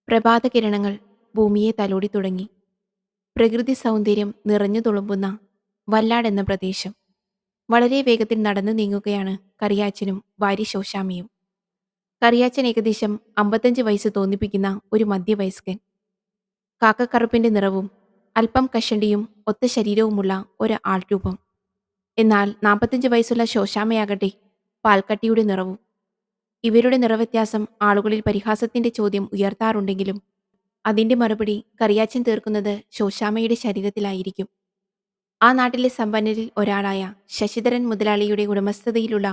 പ്രഭാതകിരണങ്ങൾ ഭൂമിയെ തലോടി തുടങ്ങി. പ്രകൃതി സൗന്ദര്യം നിറഞ്ഞു തുളുമ്പുന്ന വല്ലാട് എന്ന പ്രദേശം. വളരെ വേഗത്തിൽ നടന്നു നീങ്ങുകയാണ് കറിയാച്ചനും ഭാര്യ ശോശാമ്മയും. കറിയാച്ചൻ ഏകദേശം 55 വയസ്സ് തോന്നിപ്പിക്കുന്ന ഒരു മധ്യവയസ്കൻ. കാക്കക്കറുപ്പിന്റെ നിറവും അല്പം കഷണ്ടിയും ഒത്ത ശരീരവുമുള്ള ഒരു ആൾരൂപം. എന്നാൽ 45 വയസ്സുള്ള ശോശാമ്മയാകട്ടെ പാൽക്കട്ടിയുടെ നിറവും. ഇവരുടെ നിറവ്യത്യാസം ആളുകളിൽ പരിഹാസത്തിന്റെ ചോദ്യം ഉയർത്താറുണ്ടെങ്കിലും അതിന്റെ മറുപടി കറിയാച്ചൻ തീർക്കുന്നത് ശോശാമ്മയുടെ ശരീരത്തിലായിരിക്കും. ആ നാട്ടിലെ സമ്പന്നരിൽ ഒരാളായ ശശിധരൻ മുതലാളിയുടെ ഉടമസ്ഥതയിലുള്ള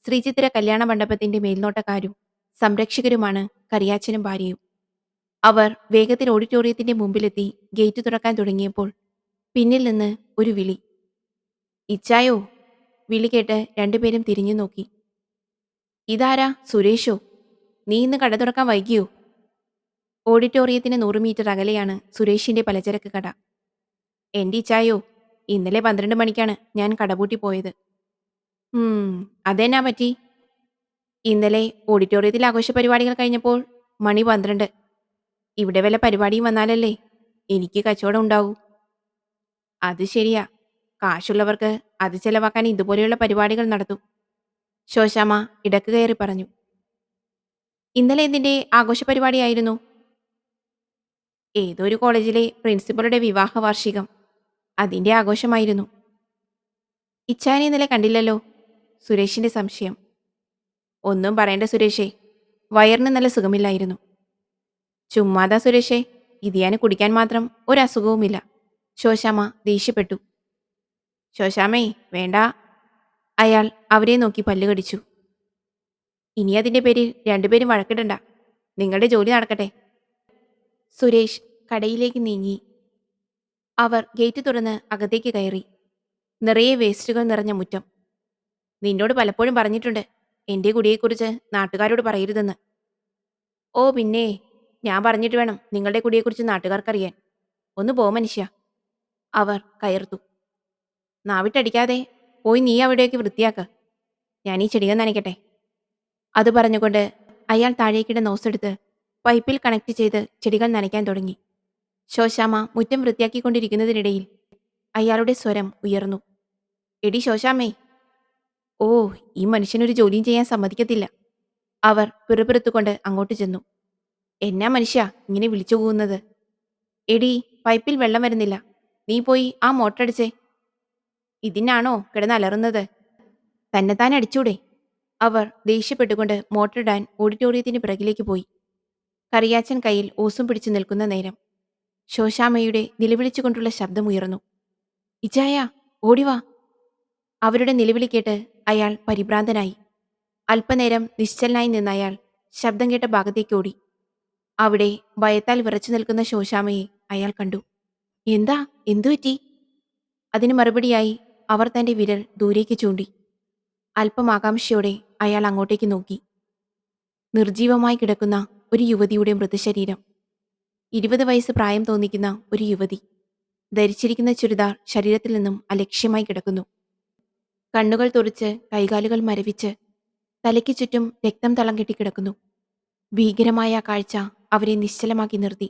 ശ്രീചിത്തിര കല്യാണ മണ്ഡപത്തിന്റെ മേൽനോട്ടക്കാരും സംരക്ഷകരുമാണ് കറിയാച്ചനും ഭാര്യയും. അവർ വേഗത്തിൽ ഓഡിറ്റോറിയത്തിന്റെ മുമ്പിലെത്തി ഗേറ്റ് തുറക്കാൻ തുടങ്ങിയപ്പോൾ പിന്നിൽ നിന്ന് ഒരു വിളി. ഇച്ചായോ? വിളി കേട്ട് രണ്ടുപേരും തിരിഞ്ഞു നോക്കി. ഇതാരാ? സുരേഷോ? നീ ഇന്ന് കട തുറക്കാൻ വൈകിയോ? ഓഡിറ്റോറിയത്തിന് 100 മീറ്റർ അകലെയാണ് സുരേഷിന്റെ പലചരക്ക് കട. എന്റെ ഇച്ചായോ, ഇന്നലെ 12 മണിക്കാണ് ഞാൻ കടപൂട്ടി പോയത്. അതെന്നാ പറ്റി? ഇന്നലെ ഓഡിറ്റോറിയത്തിൽ ആഘോഷ പരിപാടികൾ കഴിഞ്ഞപ്പോൾ മണി 12. ഇവിടെ വല്ല പരിപാടിയും വന്നാലല്ലേ എനിക്ക് കച്ചവടം ഉണ്ടാവൂ. അത് ശരിയാ, കാശുള്ളവർക്ക് അത് ചെലവാക്കാൻ ഇതുപോലെയുള്ള പരിപാടികൾ നടത്തും. ശോശാമ്മ ഇടക്ക് കയറി പറഞ്ഞു. ഇന്നലെ എന്തിന്റെ ആഘോഷ പരിപാടിയായിരുന്നു? ഏതൊരു കോളേജിലെ പ്രിൻസിപ്പളുടെ വിവാഹ വാർഷികം. അതിന്റെ ആഘോഷമായിരുന്നു. ഇച്ചാനെ ഇന്നലെ കണ്ടില്ലല്ലോ? സുരേഷിന്റെ സംശയം. ഒന്നും പറയണ്ട സുരേഷേ, വയറിന് നല്ല സുഖമില്ലായിരുന്നു. ചുമ്മാതാ സുരേഷേ, ഇതിയാന് കുടിക്കാൻ മാത്രം ഒരസുഖവുമില്ല. ശോശാമ്മ ദേഷ്യപ്പെട്ടു. ശോശാമ്മേ വേണ്ട. അയാൾ അവരെ നോക്കി പല്ല് കടിച്ചു. ഇനി അതിന്റെ പേരിൽ രണ്ടുപേരും വഴക്കിടണ്ട. നിങ്ങളുടെ ജോലി നടക്കട്ടെ. സുരേഷ് കടയിലേക്ക് നീങ്ങി. അവർ ഗേറ്റ് തുറന്ന് അകത്തേക്ക് കയറി. നിറയെ വേസ്റ്റുകൾ നിറഞ്ഞ മുറ്റം. നിന്നോട് പലപ്പോഴും പറഞ്ഞിട്ടുണ്ട് എന്റെ കുടിയെക്കുറിച്ച് നാട്ടുകാരോട് പറയരുതെന്ന്. ഓ പിന്നെ, ഞാൻ പറഞ്ഞിട്ട് വേണം നിങ്ങളുടെ കുടിയെക്കുറിച്ച് നാട്ടുകാർക്കറിയാൻ. ഒന്ന് പോ മനുഷ്യ. അവർ കയർത്തു. നാവിട്ടടിക്കാതെ പോയി നീ അവിടേക്ക് വൃത്തിയാക്ക. ഞാൻ ഈ ചെടികൾ നനയ്ക്കട്ടെ. അത് പറഞ്ഞുകൊണ്ട് അയാൾ താഴേക്കിടെ നോസെടുത്ത് പൈപ്പിൽ കണക്ട് ചെയ്ത് ചെടികൾ നനയ്ക്കാൻ തുടങ്ങി. ശോശാമ്മ മുറ്റം വൃത്തിയാക്കിക്കൊണ്ടിരിക്കുന്നതിനിടയിൽ അയാളുടെ സ്വരം ഉയർന്നു. എടി ശോശാമ്മേ. ഓ, ഈ മനുഷ്യനൊരു ജോലിയും ചെയ്യാൻ സമ്മതിക്കത്തില്ല. അവർ പിറുപിറുത്തുകൊണ്ട് അങ്ങോട്ട് ചെന്നു. എന്നാ മനുഷ്യ ഇങ്ങനെ വിളിച്ചു പോകുന്നത്? എടി, പൈപ്പിൽ വെള്ളം വരുന്നില്ല. നീ പോയി ആ മോട്ടറടിച്ചേ. ഇതിനാണോ കിടന്നലറുന്നത്? തന്നെത്താൻ അടിച്ചൂടെ? അവർ ദേഷ്യപ്പെട്ടുകൊണ്ട് മോട്ടറിടാൻ ഓഡിറ്റോറിയത്തിന് പിറകിലേക്ക് പോയി. കറിയാച്ചൻ കയ്യിൽ ഓസും പിടിച്ചു നിൽക്കുന്ന നേരം ശോശാമ്മയുടെ നിലവിളിച്ചുകൊണ്ടുള്ള ശബ്ദമുയർന്നു. ഇച്ചായ, ഓടിവാ. അവരുടെ നിലവിളി കേട്ട് അയാൾ പരിഭ്രാന്തനായി. അല്പനേരം നിശ്ചലനായി നിന്ന അയാൾ ശബ്ദം കേട്ട ഭാഗത്തേക്ക് ഓടി. അവിടെ ഭയത്താൽ വിറച്ചു നിൽക്കുന്ന ശോശാമ്മയെ അയാൾ കണ്ടു. എന്താ, എന്തുപറ്റി? അതിന് മറുപടിയായി അവർ തന്റെ വിരൽ ദൂരേക്ക് ചൂണ്ടി. അല്പം ആകാംക്ഷയോടെ അയാൾ അങ്ങോട്ടേക്ക് നോക്കി. നിർജീവമായി കിടക്കുന്ന ഒരു യുവതിയുടെ മൃതശരീരം. 20 വയസ്സ് പ്രായം തോന്നിക്കുന്ന ഒരു യുവതി. ധരിച്ചിരിക്കുന്ന ചുരിദാർ ശരീരത്തിൽ നിന്നും അലക്ഷ്യമായി കിടക്കുന്നു. കണ്ണുകൾ തുറിച്ച് കൈകാലുകൾ മരവിച്ച് തലയ്ക്ക് ചുറ്റും രക്തം തളം കെട്ടിക്കിടക്കുന്നു. ഭീകരമായ ആ കാഴ്ച അവരെ നിശ്ചലമാക്കി നിർത്തി.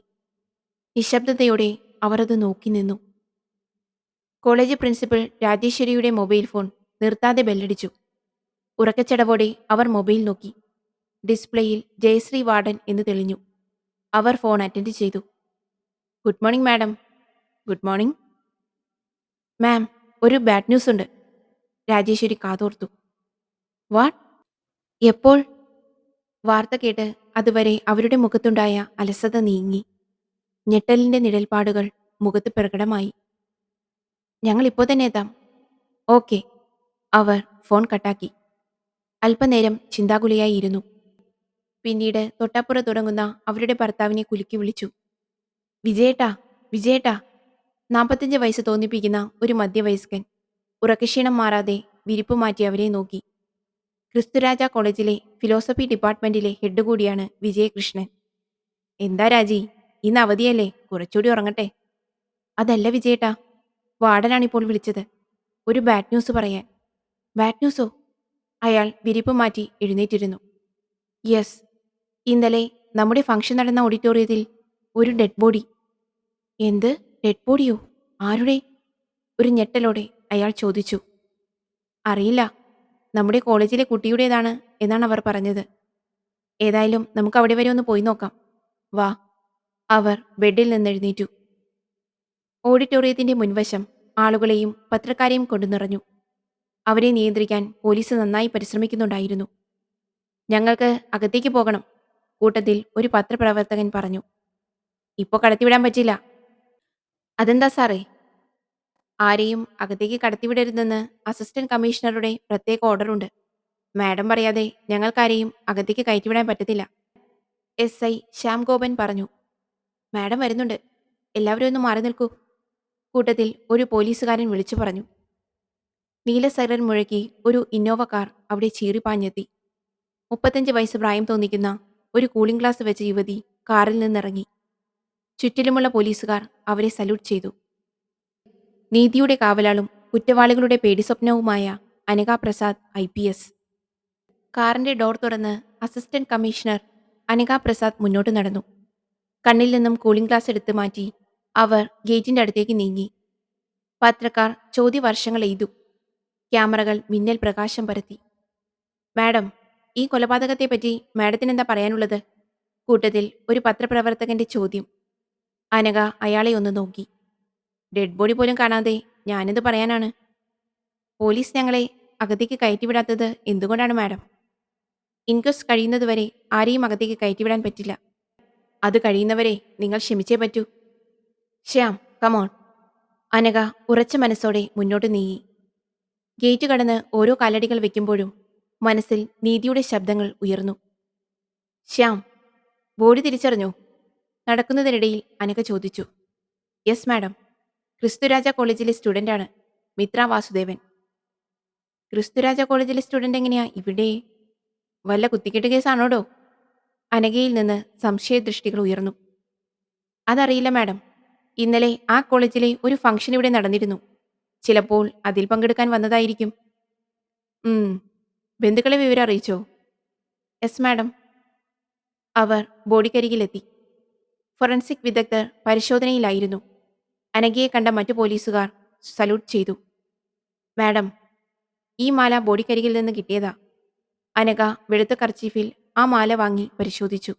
നിശബ്ദതയോടെ അവർ അത് നോക്കി നിന്നു. കോളേജ് പ്രിൻസിപ്പൽ രാജേശ്വരിയുടെ മൊബൈൽ ഫോൺ നിർത്താതെ ബെല്ലടിച്ചു. ഉറക്കച്ചടവോടെ അവർ മൊബൈൽ നോക്കി. ഡിസ്പ്ലേയിൽ ജയശ്രീ വാർഡൻ എന്ന് തെളിഞ്ഞു. അവർ ഫോൺ അറ്റൻഡ് ചെയ്തു. Good morning madam. Good morning ma'am. ഒരു ബാഡ് ന്യൂസ് ഉണ്ട്. രാജേശ്വരി കാതോർത്തു. വാട്ട്? എപ്പോൾ? വാർത്ത കേട്ട് അതുവരെ അവരുടെ മുഖത്തുണ്ടായ അലസത നീങ്ങി. ഞെട്ടലിന്റെ നിഴൽപ്പാടുകൾ മുഖത്ത് പ്രകടമായി. ഞങ്ങൾ ഇപ്പോൾ തന്നെ എത്താം. ഓക്കെ. അവർ ഫോൺ കട്ടാക്കി. അല്പനേരം ചിന്താകുലയായി ഇരുന്നു. പിന്നീട് തൊട്ടപ്പുറം തുടങ്ങുന്ന അവരുടെ ഭർത്താവിനെ കുലുക്കി വിളിച്ചു. വിജയേട്ടാ, വിജയേട്ടാ. 45 വയസ്സ് തോന്നിപ്പിക്കുന്ന ഒരു മധ്യവയസ്കൻ ഉറക്കക്ഷീണം മാറാതെ വിരിപ്പ് മാറ്റി അവരെ നോക്കി. ക്രിസ്തുരാജ കോളേജിലെ ഫിലോസഫി ഡിപ്പാർട്ട്മെന്റിലെ ഹെഡ് കൂടിയാണ് വിജയകൃഷ്ണൻ. എന്താ രാജി, ഇന്ന് അവധിയല്ലേ, കുറച്ചുകൂടി ഉറങ്ങട്ടെ? അതല്ല വിജയേട്ടാ, വാർഡനാണിപ്പോൾ വിളിച്ചത്. ഒരു ബാഡ് ന്യൂസ് പറയാൻ. ബാഡ് ന്യൂസോ? അയാൾ വിരിപ്പ് മാറ്റി എഴുന്നേറ്റിരുന്നു. യെസ്, ഇന്നലെ നമ്മുടെ ഫംഗ്ഷൻ നടന്ന ഓഡിറ്റോറിയത്തിൽ ഒരു ഡെഡ് ബോഡി. എന്ത്? ഡെഡ് ബോഡിയോ? ആരുടെ? ഒരു ഞെട്ടലോടെ അയാൾ ചോദിച്ചു. അറിയില്ല. നമ്മുടെ കോളേജിലെ കുട്ടിയുടേതാണ് എന്നാണ് അവർ പറഞ്ഞത്. ഏതായാലും നമുക്ക് അവിടെ വരെ ഒന്ന് പോയി നോക്കാം. വാ. അവർ ബെഡിൽ നിന്നെഴുന്നേറ്റു. ഓഡിറ്റോറിയത്തിന്റെ മുൻവശം ആളുകളെയും പത്രക്കാരെയും കൊണ്ടു നിറഞ്ഞു. അവരെ നിയന്ത്രിക്കാൻ പോലീസ് നന്നായി പരിശ്രമിക്കുന്നുണ്ടായിരുന്നു. ഞങ്ങൾക്ക് അകത്തേക്ക് പോകണം, കൂട്ടത്തിൽ ഒരു പത്രപ്രവർത്തകൻ പറഞ്ഞു. ഇപ്പോ കടത്തിവിടാൻ പറ്റില്ല. അതെന്താ സാറേ? ആരെയും അകത്തേക്ക് കടത്തിവിടരുതെന്ന് അസിസ്റ്റന്റ് കമ്മീഷണറുടെ പ്രത്യേക ഓർഡറുണ്ട്. മാഡം പറയാതെ ഞങ്ങൾക്കാരെയും അകത്തേക്ക് കയറ്റിവിടാൻ പറ്റത്തില്ല. SI ശ്യാം ഗോപൻ പറഞ്ഞു. മാഡം വരുന്നുണ്ട്. എല്ലാവരും ഒന്ന് മാറി നിൽക്കൂ. കൂട്ടത്തിൽ ഒരു പോലീസുകാരൻ വിളിച്ചു പറഞ്ഞു. നീല സൈറൻ മുഴക്കി ഒരു ഇന്നോവ കാർ അവിടെ ചീറിപ്പാഞ്ഞെത്തി. 35 വയസ്സ് പ്രായം തോന്നിക്കുന്ന ഒരു കൂളിംഗ് ഗ്ലാസ് വെച്ച യുവതി കാറിൽ നിന്നിറങ്ങി. ചുറ്റിലുമുള്ള പോലീസുകാർ അവരെ സല്യൂട്ട് ചെയ്തു. നീതിയുടെ കാവലാളും കുറ്റവാളികളുടെ പേടിസ്വപ്നവുമായ അനഘ പ്രസാദ് IPS. കാറിന്റെ ഡോർ തുറന്ന് അസിസ്റ്റന്റ് കമ്മീഷണർ അനഘ പ്രസാദ് മുന്നോട്ട് നടന്നു. കണ്ണിൽ നിന്നും കൂളിംഗ് ഗ്ലാസ് എടുത്തു മാറ്റി അവർ ഗേറ്റിന്റെ അടുത്തേക്ക് നീങ്ങി. പത്രക്കാർ ചോദ്യവർഷങ്ങൾ എയ്തു. ക്യാമറകൾ മിന്നൽ പ്രകാശം പരത്തി. മാഡം, ഈ കൊലപാതകത്തെപ്പറ്റി മാഡത്തിനെന്താ പറയാനുള്ളത്? കൂട്ടത്തിൽ ഒരു പത്രപ്രവർത്തകന്റെ ചോദ്യം. അനഘ അയാളെ ഒന്ന് നോക്കി. ഡെഡ് ബോഡി പോലും കാണാതെ ഞാനെന്ത് പറയാനാണ്? പോലീസ് ഞങ്ങളെ അകത്തേക്ക് കയറ്റിവിടാത്തത് എന്തുകൊണ്ടാണ് മാഡം? ഇൻക്വസ്റ്റ് കഴിയുന്നതുവരെ ആരെയും അകത്തേക്ക് കയറ്റിവിടാൻ പറ്റില്ല. അത് കഴിയുന്നവരെ നിങ്ങൾ ക്ഷമിച്ചേ പറ്റൂ. ശ്യാം, കമോൺ. അനഘ ഉറച്ച മനസ്സോടെ മുന്നോട്ട് നീങ്ങി. ഗേറ്റ് കടന്ന് ഓരോ കാലടികൾ വെക്കുമ്പോഴും മനസ്സിൽ നീതിയുടെ ശബ്ദങ്ങൾ ഉയർന്നു. ശ്യാം, ബോഡി തിരിച്ചറിഞ്ഞോ? നടക്കുന്നതിനിടയിൽ അനഘ ചോദിച്ചു. Yes madam. ക്രിസ്തുരാജ കോളേജിലെ സ്റ്റുഡൻ്റാണ്, മിത്ര വാസുദേവൻ. ക്രിസ്തുരാജ കോളേജിലെ സ്റ്റുഡൻ്റ് എങ്ങനെയാ ഇവിടെ? വല്ല കുത്തിക്കെട്ട് കേസാണോടോ? അനഘയിൽ നിന്ന് സംശയദൃഷ്ടികൾ ഉയർന്നു. അതറിയില്ല മാഡം. ഇന്നലെ ആ കോളേജിലെ ഒരു ഫംഗ്ഷൻ ഇവിടെ നടന്നിരുന്നു. ചിലപ്പോൾ അതിൽ പങ്കെടുക്കാൻ വന്നതായിരിക്കും. ബന്ധുക്കളെ വിവരം അറിയിച്ചോ? Yes madam. അവർ ബോഡിക്കരികിലെത്തി. ഫോറൻസിക് വിദഗ്ധർ പരിശോധനയിലായിരുന്നു. അനഘയെ കണ്ട മറ്റു പോലീസുകാർ സല്യൂട്ട് ചെയ്തു. മാഡം, ഈ മാല ബോഡിക്കരികിൽ നിന്ന് കിട്ടിയതാ. അനഘ വെളുത്ത കർച്ചീഫിൽ ആ മാല വാങ്ങി പരിശോധിച്ചു.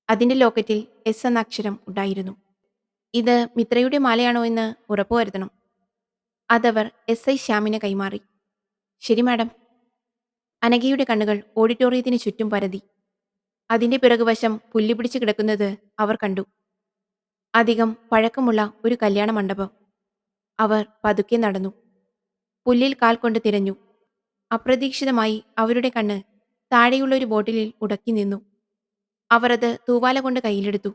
അതിന്റെ ലോക്കറ്റിൽ S എന്ന അക്ഷരം ഉണ്ടായിരുന്നു. ഇത് മിത്രയുടെ മാലയാണോ എന്ന് ഉറപ്പുവരുത്തണം. അതവർ SI ശ്യാമിന് കൈമാറി. ശരി മാഡം. അനഘയുടെ കണ്ണുകൾ ഓഡിറ്റോറിയത്തിന് ചുറ്റും പരതി. അതിന്റെ പിറകുവശം പുല്ലുപിടിച്ച് കിടക്കുന്നത് അവർ കണ്ടു. അധികം പഴക്കമുള്ള ഒരു കല്യാണ മണ്ഡപം. അവർ പതുക്കെ നടന്നു. പുല്ലിൽ കാൽ കൊണ്ട് തിരഞ്ഞു. അപ്രതീക്ഷിതമായി അവരുടെ കണ്ണ് താഴെയുള്ള ഒരു ബോട്ടിലിൽ ഉടക്കി നിന്നു. അവർ അത് തൂവാല കൊണ്ട് കയ്യിലെടുത്തു.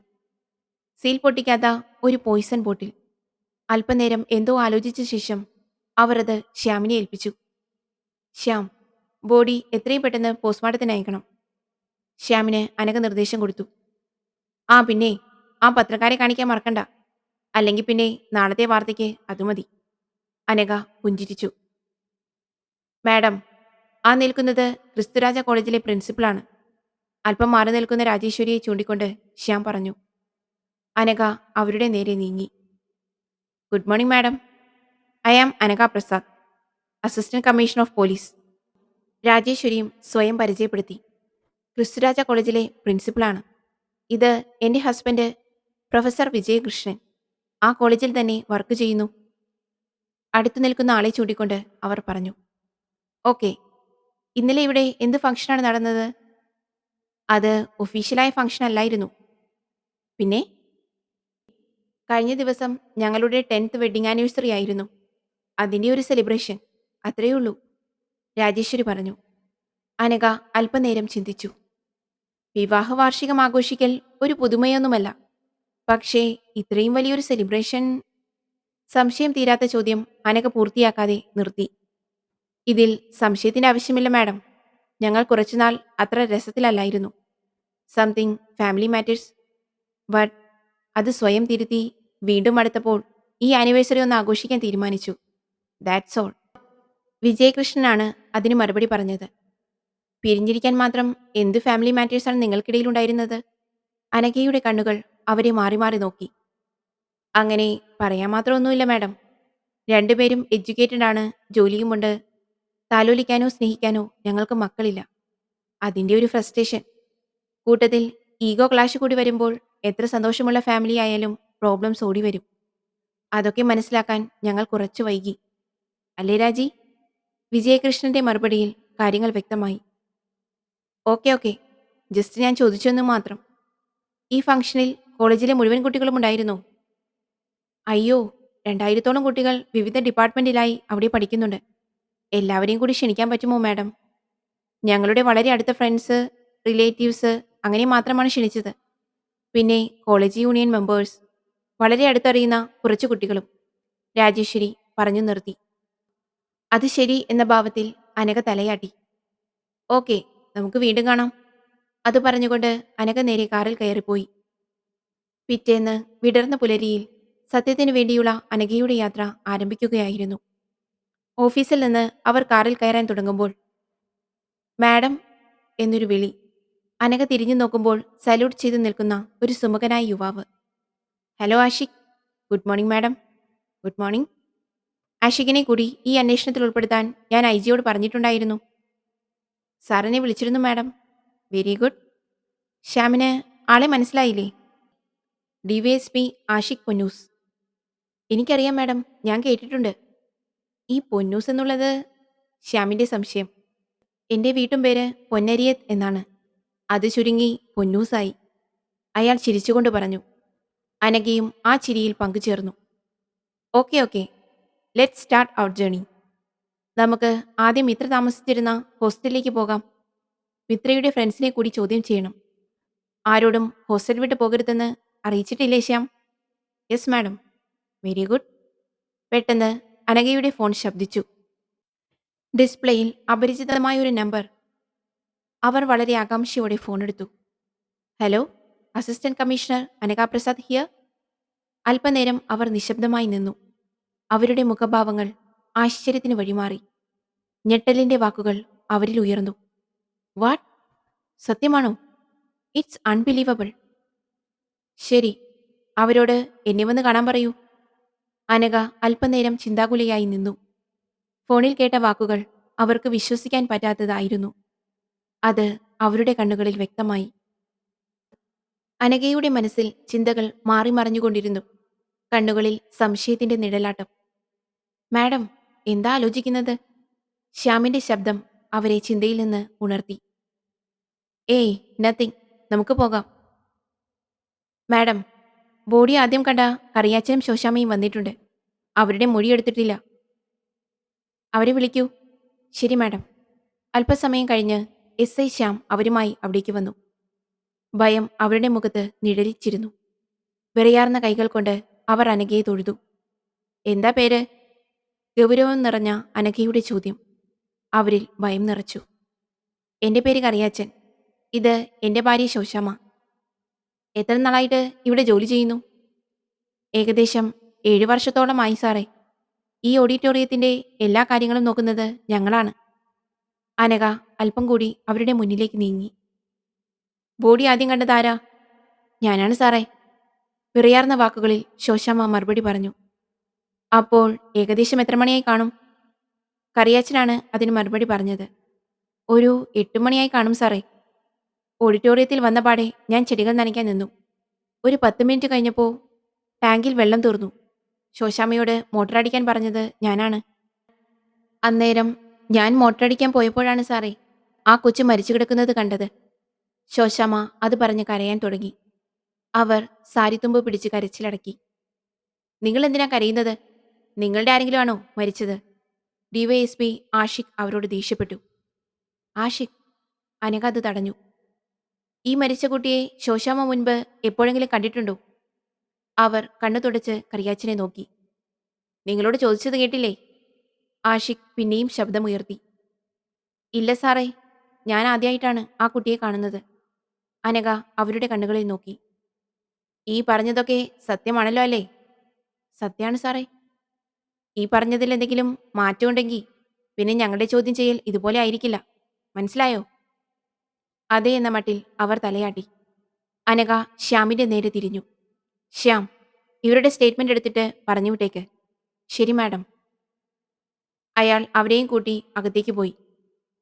സീൽ പൊട്ടിക്കാത്ത ഒരു പോയിസൺ ബോട്ടിൽ. അല്പനേരം എന്തോ ആലോചിച്ച ശേഷം അവർ അത് ശ്യാമിനെ ഏൽപ്പിച്ചു. ശ്യാം, ബോഡി എത്രയും പെട്ടെന്ന് പോസ്റ്റ്മോർട്ടത്തിന് അയക്കണം. ശ്യാമിന് അനഘ നിർദ്ദേശം കൊടുത്തു. ആ പിന്നെ, ആ പത്രക്കാരെ കാണിക്കാൻ മറക്കണ്ട. അല്ലെങ്കിൽ പിന്നെ നാളത്തെ വാർത്തയ്ക്ക് അത് മതി. അനഘ പുഞ്ചിരിച്ചു. മാഡം, ആ നിൽക്കുന്നത് ക്രിസ്തുരാജ കോളേജിലെ പ്രിൻസിപ്പളാണ്. അല്പം മാറി നിൽക്കുന്ന രാജേശ്വരിയെ ചൂണ്ടിക്കൊണ്ട് ശ്യാം പറഞ്ഞു. അനഘ അവരുടെ നേരെ നീങ്ങി. Good morning madam. I am Anagha Prasad, assistant commissioner of police. രാജേശ്വരിയും സ്വയം പരിചയപ്പെടുത്തി. ക്രിസ്തുരാജ കോളേജിലെ പ്രിൻസിപ്പളാണ്. ഇത് എൻ്റെ ഹസ്ബൻഡ് പ്രൊഫസർ വിജയകൃഷ്ണൻ. ആ കോളേജിൽ തന്നെ വർക്ക് ചെയ്യുന്നു. അടുത്തു നിൽക്കുന്ന ആളെ ചൂണ്ടിക്കൊണ്ട് അവർ പറഞ്ഞു. ഓക്കെ, ഇന്നലെ ഇവിടെ എന്ത് ഫംഗ്ഷനാണ് നടന്നത്? അത് ഒഫീഷ്യലായ ഫംഗ്ഷൻ അല്ലായിരുന്നു. പിന്നെ? കഴിഞ്ഞ ദിവസം ഞങ്ങളുടെ 10th വെഡിങ് ആനിവേഴ്സറി ആയിരുന്നു. അതിൻ്റെ ഒരു സെലിബ്രേഷൻ, അത്രയേ ഉള്ളൂ, രാജേശ്വരി പറഞ്ഞു. അനഘ അല്പനേരം ചിന്തിച്ചു. വിവാഹ വാർഷികം ആഘോഷിക്കൽ ഒരു പുതുമയൊന്നുമല്ല. പക്ഷേ ഇത്രയും വലിയൊരു സെലിബ്രേഷൻ? സംശയം തീരാത്ത ചോദ്യം അനഘ പൂർത്തിയാക്കാതെ നിർത്തി. ഇതിൽ സംശയത്തിന്റെ ആവശ്യമില്ല മാഡം. ഞങ്ങൾ കുറച്ചുനാൾ അത്ര രസത്തിലല്ലായിരുന്നു. Something family matters. ബട്ട് അത് സ്വയം തിരുത്തി വീണ്ടും അടുത്തപ്പോൾ ഈ ആനിവേഴ്സറി ഒന്ന് ആഘോഷിക്കാൻ തീരുമാനിച്ചു. That's all. വിജയകൃഷ്ണനാണ് അതിന് മറുപടി പറഞ്ഞത്. പിരിഞ്ഞിരിക്കാൻ മാത്രം എന്ത് ഫാമിലി മാറ്റേഴ്സാണ് നിങ്ങൾക്കിടയിൽ ഉണ്ടായിരുന്നത്? അനഘയുടെ കണ്ണുകൾ അവരെ മാറി മാറി നോക്കി. അങ്ങനെ പറയാൻ മാത്രമൊന്നുമില്ല മാഡം. രണ്ടുപേരും എഡ്യൂക്കേറ്റഡ് ആണ്, ജോലിയുമുണ്ട്. താലോലിക്കാനോ സ്നേഹിക്കാനോ ഞങ്ങൾക്ക് മക്കളില്ല. അതിന്റെ ഒരു ഫ്രസ്ട്രേഷൻ. കൂട്ടത്തിൽ ഈഗോ ക്ലാഷ് കൂടി വരുമ്പോൾ എത്ര സന്തോഷമുള്ള ഫാമിലി ആയാലും പ്രോബ്ലംസ് ഓടി വരും. അതൊക്കെ മനസ്സിലാക്കാൻ ഞങ്ങൾ കുറച്ചു വൈകി. അല്ലേ രാജി? വിജയകൃഷ്ണന്റെ മറുപടിയിൽ കാര്യങ്ങൾ വ്യക്തമായി. ഓക്കെ ഓക്കെ, ജസ്റ്റ് ഞാൻ ചോദിച്ചെന്നു മാത്രം. ഈ ഫംഗ്ഷനിൽ കോളേജിലെ മുഴുവൻ കുട്ടികളും ഉണ്ടായിരുന്നോ? അയ്യോ, 2000-ഓളം കുട്ടികൾ വിവിധ ഡിപ്പാർട്ട്മെന്റിലായി അവിടെ പഠിക്കുന്നുണ്ട്. എല്ലാവരെയും കൂടി ക്ഷണിക്കാൻ പറ്റുമോ മാഡം? ഞങ്ങളുടെ വളരെ അടുത്ത ഫ്രണ്ട്സ്, റിലേറ്റീവ്സ് അങ്ങനെ മാത്രമാണ് ക്ഷണിച്ചത്. പിന്നെ കോളേജ് യൂണിയൻ മെമ്പേഴ്സ്, വളരെ അടുത്തറിയുന്ന കുറച്ചു കുട്ടികളും. രാജേശ്വരി പറഞ്ഞു നിർത്തി. അത് ശരി എന്ന ഭാവത്തിൽ അനഘ തലയാട്ടി. ഓക്കെ, നമുക്ക് വീണ്ടും കാണാം. അത് പറഞ്ഞുകൊണ്ട് അനഘ നേരെ കാറിൽ കയറിപ്പോയി. പിറ്റേന്ന് വിടർന്ന പുലരിയിൽ സത്യത്തിനു വേണ്ടിയുള്ള അനഘയുടെ യാത്ര ആരംഭിക്കുകയായിരുന്നു. ഓഫീസിൽ നിന്ന് അവർ കാറിൽ കയറാൻ തുടങ്ങുമ്പോൾ മാഡം എന്നൊരു വിളി. അനഘ തിരിഞ്ഞു നോക്കുമ്പോൾ സല്യൂട്ട് ചെയ്ത് നിൽക്കുന്ന ഒരു സുമുഖനായ യുവാവ്. Hello Ashiq. Good morning madam. Good morning. ആഷിഖിനെ കൂടി ഈ അന്വേഷണത്തിൽ ഉൾപ്പെടുത്താൻ ഞാൻ ഐ ജിയോട് പറഞ്ഞിട്ടുണ്ടായിരുന്നു. സാറിനെ വിളിച്ചിരുന്നു മാഡം. Very good. ശ്യാമിന് ആളെ മനസ്സിലായില്ലേ? ഡിവൈഎസ്പി ആഷിഖ് പൊന്നൂസ്. എനിക്കറിയാം മാഡം, ഞാൻ കേട്ടിട്ടുണ്ട്. ഈ പൊന്നൂസ് എന്നുള്ളത്? ശ്യാമിന്റെ സംശയം. എന്റെ വീട്ടും പേര് പൊന്നരിയത്ത് എന്നാണ്. അത് ചുരുങ്ങി പൊന്നൂസായി. അയാൾ ചിരിച്ചുകൊണ്ട് പറഞ്ഞു. അനഘയും ആ ചിരിയിൽ പങ്കുചേർന്നു. Okay okay, let start our journey. നമുക്ക് ആദ്യം മിത്ര താമസിച്ചിരുന്ന ഹോസ്റ്റലിലേക്ക് പോകാം. മിത്രയുടെ ഫ്രണ്ട്സിനെ കൂടി ചോദ്യം ചെയ്യണം. ആരോടും ഹോസ്റ്റൽ വിട്ട് പോകരുതെന്ന് അറിയിച്ചിട്ടില്ലേ Shyam? Yes madam. Very good. പെട്ടെന്ന് അനഘയുടെ ഫോൺ ശബ്ദിച്ചു. ഡിസ്പ്ലേയിൽ അപരിചിതമായ ഒരു നമ്പർ. അവർ വളരെ ആകാംക്ഷയോടെ ഫോണെടുത്തു. Hello, assistant commissioner Anagha Prasad here. അല്പനേരം അവർ നിശബ്ദമായി നിന്നു. അവരുടെ മുഖഭാവങ്ങൾ ആശ്ചര്യത്തിന് വഴിമാറി. ഞെട്ടലിന്റെ വാക്കുകൾ അവരിൽ ഉയർന്നു. വാട്ട്? സത്യമാണോ? It's unbelievable. ശരി, അവരോട് എന്നെ വന്ന് കാണാൻ പറയൂ. അനഘ അല്പനേരം ചിന്താകുലയായി നിന്നു. ഫോണിൽ കേട്ട വാക്കുകൾ അവർക്ക് വിശ്വസിക്കാൻ പറ്റാത്തതായിരുന്നു. അത് അവരുടെ കണ്ണുകളിൽ വ്യക്തമായി. അനഘയുടെ മനസ്സിൽ ചിന്തകൾ മാറി മറിഞ്ഞുകൊണ്ടിരുന്നു. കണ്ണുകളിൽ സംശയത്തിന്റെ നിഴലാട്ടം. മാഡം, എന്താ ആലോചിക്കുന്നത്? ശ്യാമിന്റെ ശബ്ദം അവരെ ചിന്തയിൽ നിന്ന് ഉണർത്തി. ഏയ് നത്തിങ്, നമുക്ക് പോകാം. മാഡം, ബോഡി ആദ്യം കണ്ട കറിയാച്ചനും ശോശാമയും വന്നിട്ടുണ്ട്. അവരുടെ മൊഴി എടുത്തിട്ടില്ല. അവരെ വിളിക്കൂ. ശരി മാഡം. അല്പസമയം കഴിഞ്ഞ് എസ് ഐ ശ്യാം അവരുമായി അവിടേക്ക് വന്നു. ഭയം അവരുടെ മുഖത്ത് നിഴലിച്ചിരുന്നു. വിറയാർന്ന കൈകൾ കൊണ്ട് അവർ അനഘയെ തൊഴുതു. എന്താ പേര്? ഗൗരവം നിറഞ്ഞ അനഘയുടെ ചോദ്യം അവരിൽ ഭയം നിറച്ചു. എന്റെ പേര് കറിയാച്ചൻ. ഇത് എന്റെ ഭാര്യ ശോശാമ. എത്ര നാളായിട്ട് ഇവിടെ ജോലി ചെയ്യുന്നു? ഏകദേശം 7 വർഷത്തോളമായി സാറേ. ഈ ഓഡിറ്റോറിയത്തിന്റെ എല്ലാ കാര്യങ്ങളും നോക്കുന്നത് ഞങ്ങളാണ്. അനഘ അല്പം കൂടി അവരുടെ മുന്നിലേക്ക് നീങ്ങി. ബോഡി ആദ്യം കണ്ടതാരാ? ഞാനാണ് സാറേ. വിറയാർന്ന വാക്കുകളിൽ ശോശാമ മറുപടി പറഞ്ഞു. അപ്പോൾ ഏകദേശം എത്ര മണിയായി കാണും? കറിയാച്ചനാണ് അതിന് മറുപടി പറഞ്ഞത്. ഒരു 8 മണിയായി കാണും സാറേ. ഓഡിറ്റോറിയത്തിൽ വന്ന പാടെ ഞാൻ ചെടികൾ നനയ്ക്കാൻ നിന്നു. ഒരു 10 മിനിറ്റ് കഴിഞ്ഞപ്പോൾ ടാങ്കിൽ വെള്ളം തീർന്നു. ശോശാമ്മയോട് മോട്ടറടിക്കാൻ പറഞ്ഞത് ഞാനാണ്. അന്നേരം ഞാൻ മോട്ടറടിക്കാൻ പോയപ്പോഴാണ് സാറേ ആ കൊച്ചു മരിച്ചു കിടക്കുന്നത് കണ്ടത്. ശോശാമ്മ അത് പറഞ്ഞ് കരയാൻ തുടങ്ങി. അവർ സാരിത്തുമ്പ് പിടിച്ച് കരച്ചിലടക്കി. നിങ്ങൾ എന്തിനാ കരയുന്നത്? നിങ്ങളുടെ ആരെങ്കിലും ആണോ മരിച്ചത്? ഡിവൈഎസ്പി ആഷിഖ് അവരോട് ദേഷ്യപ്പെട്ടു. ആഷിഖ്, അനഘ അത് തടഞ്ഞു. ഈ മരിച്ച കുട്ടിയെ ശോശാമ്മ മുൻപ് എപ്പോഴെങ്കിലും കണ്ടിട്ടുണ്ടോ? അവർ കണ്ണു തുടച്ച് കറിയാച്ചനെ നോക്കി. നിങ്ങളോട് ചോദിച്ചത് കേട്ടില്ലേ? ആഷിഖ് പിന്നെയും ശബ്ദമുയർത്തി. ഇല്ല സാറേ, ഞാൻ ആദ്യമായിട്ടാണ് ആ കുട്ടിയെ കാണുന്നത്. അനഘ അവരുടെ കണ്ണുകളിൽ നോക്കി. ഈ പറഞ്ഞതൊക്കെ സത്യമാണല്ലോ അല്ലേ? സത്യാണ് സാറേ. ഈ പറഞ്ഞതിൽ എന്തെങ്കിലും മാറ്റമുണ്ടെങ്കിൽ പിന്നെ ഞങ്ങളുടെ ചോദ്യം ചെയ്യൽ ഇതുപോലെ ആയിരിക്കില്ല. മനസ്സിലായോ? അതെ എന്ന മട്ടിൽ അവർ തലയാട്ടി. അനഘ ശ്യാമിന്റെ നേരെ തിരിഞ്ഞു. ശ്യാം, ഇവരുടെ സ്റ്റേറ്റ്മെന്റ് എടുത്തിട്ട് പറഞ്ഞു വിട്ടേക്ക്. ശരി മാഡം. അയാൾ അവരെയും കൂട്ടി അകത്തേക്ക് പോയി.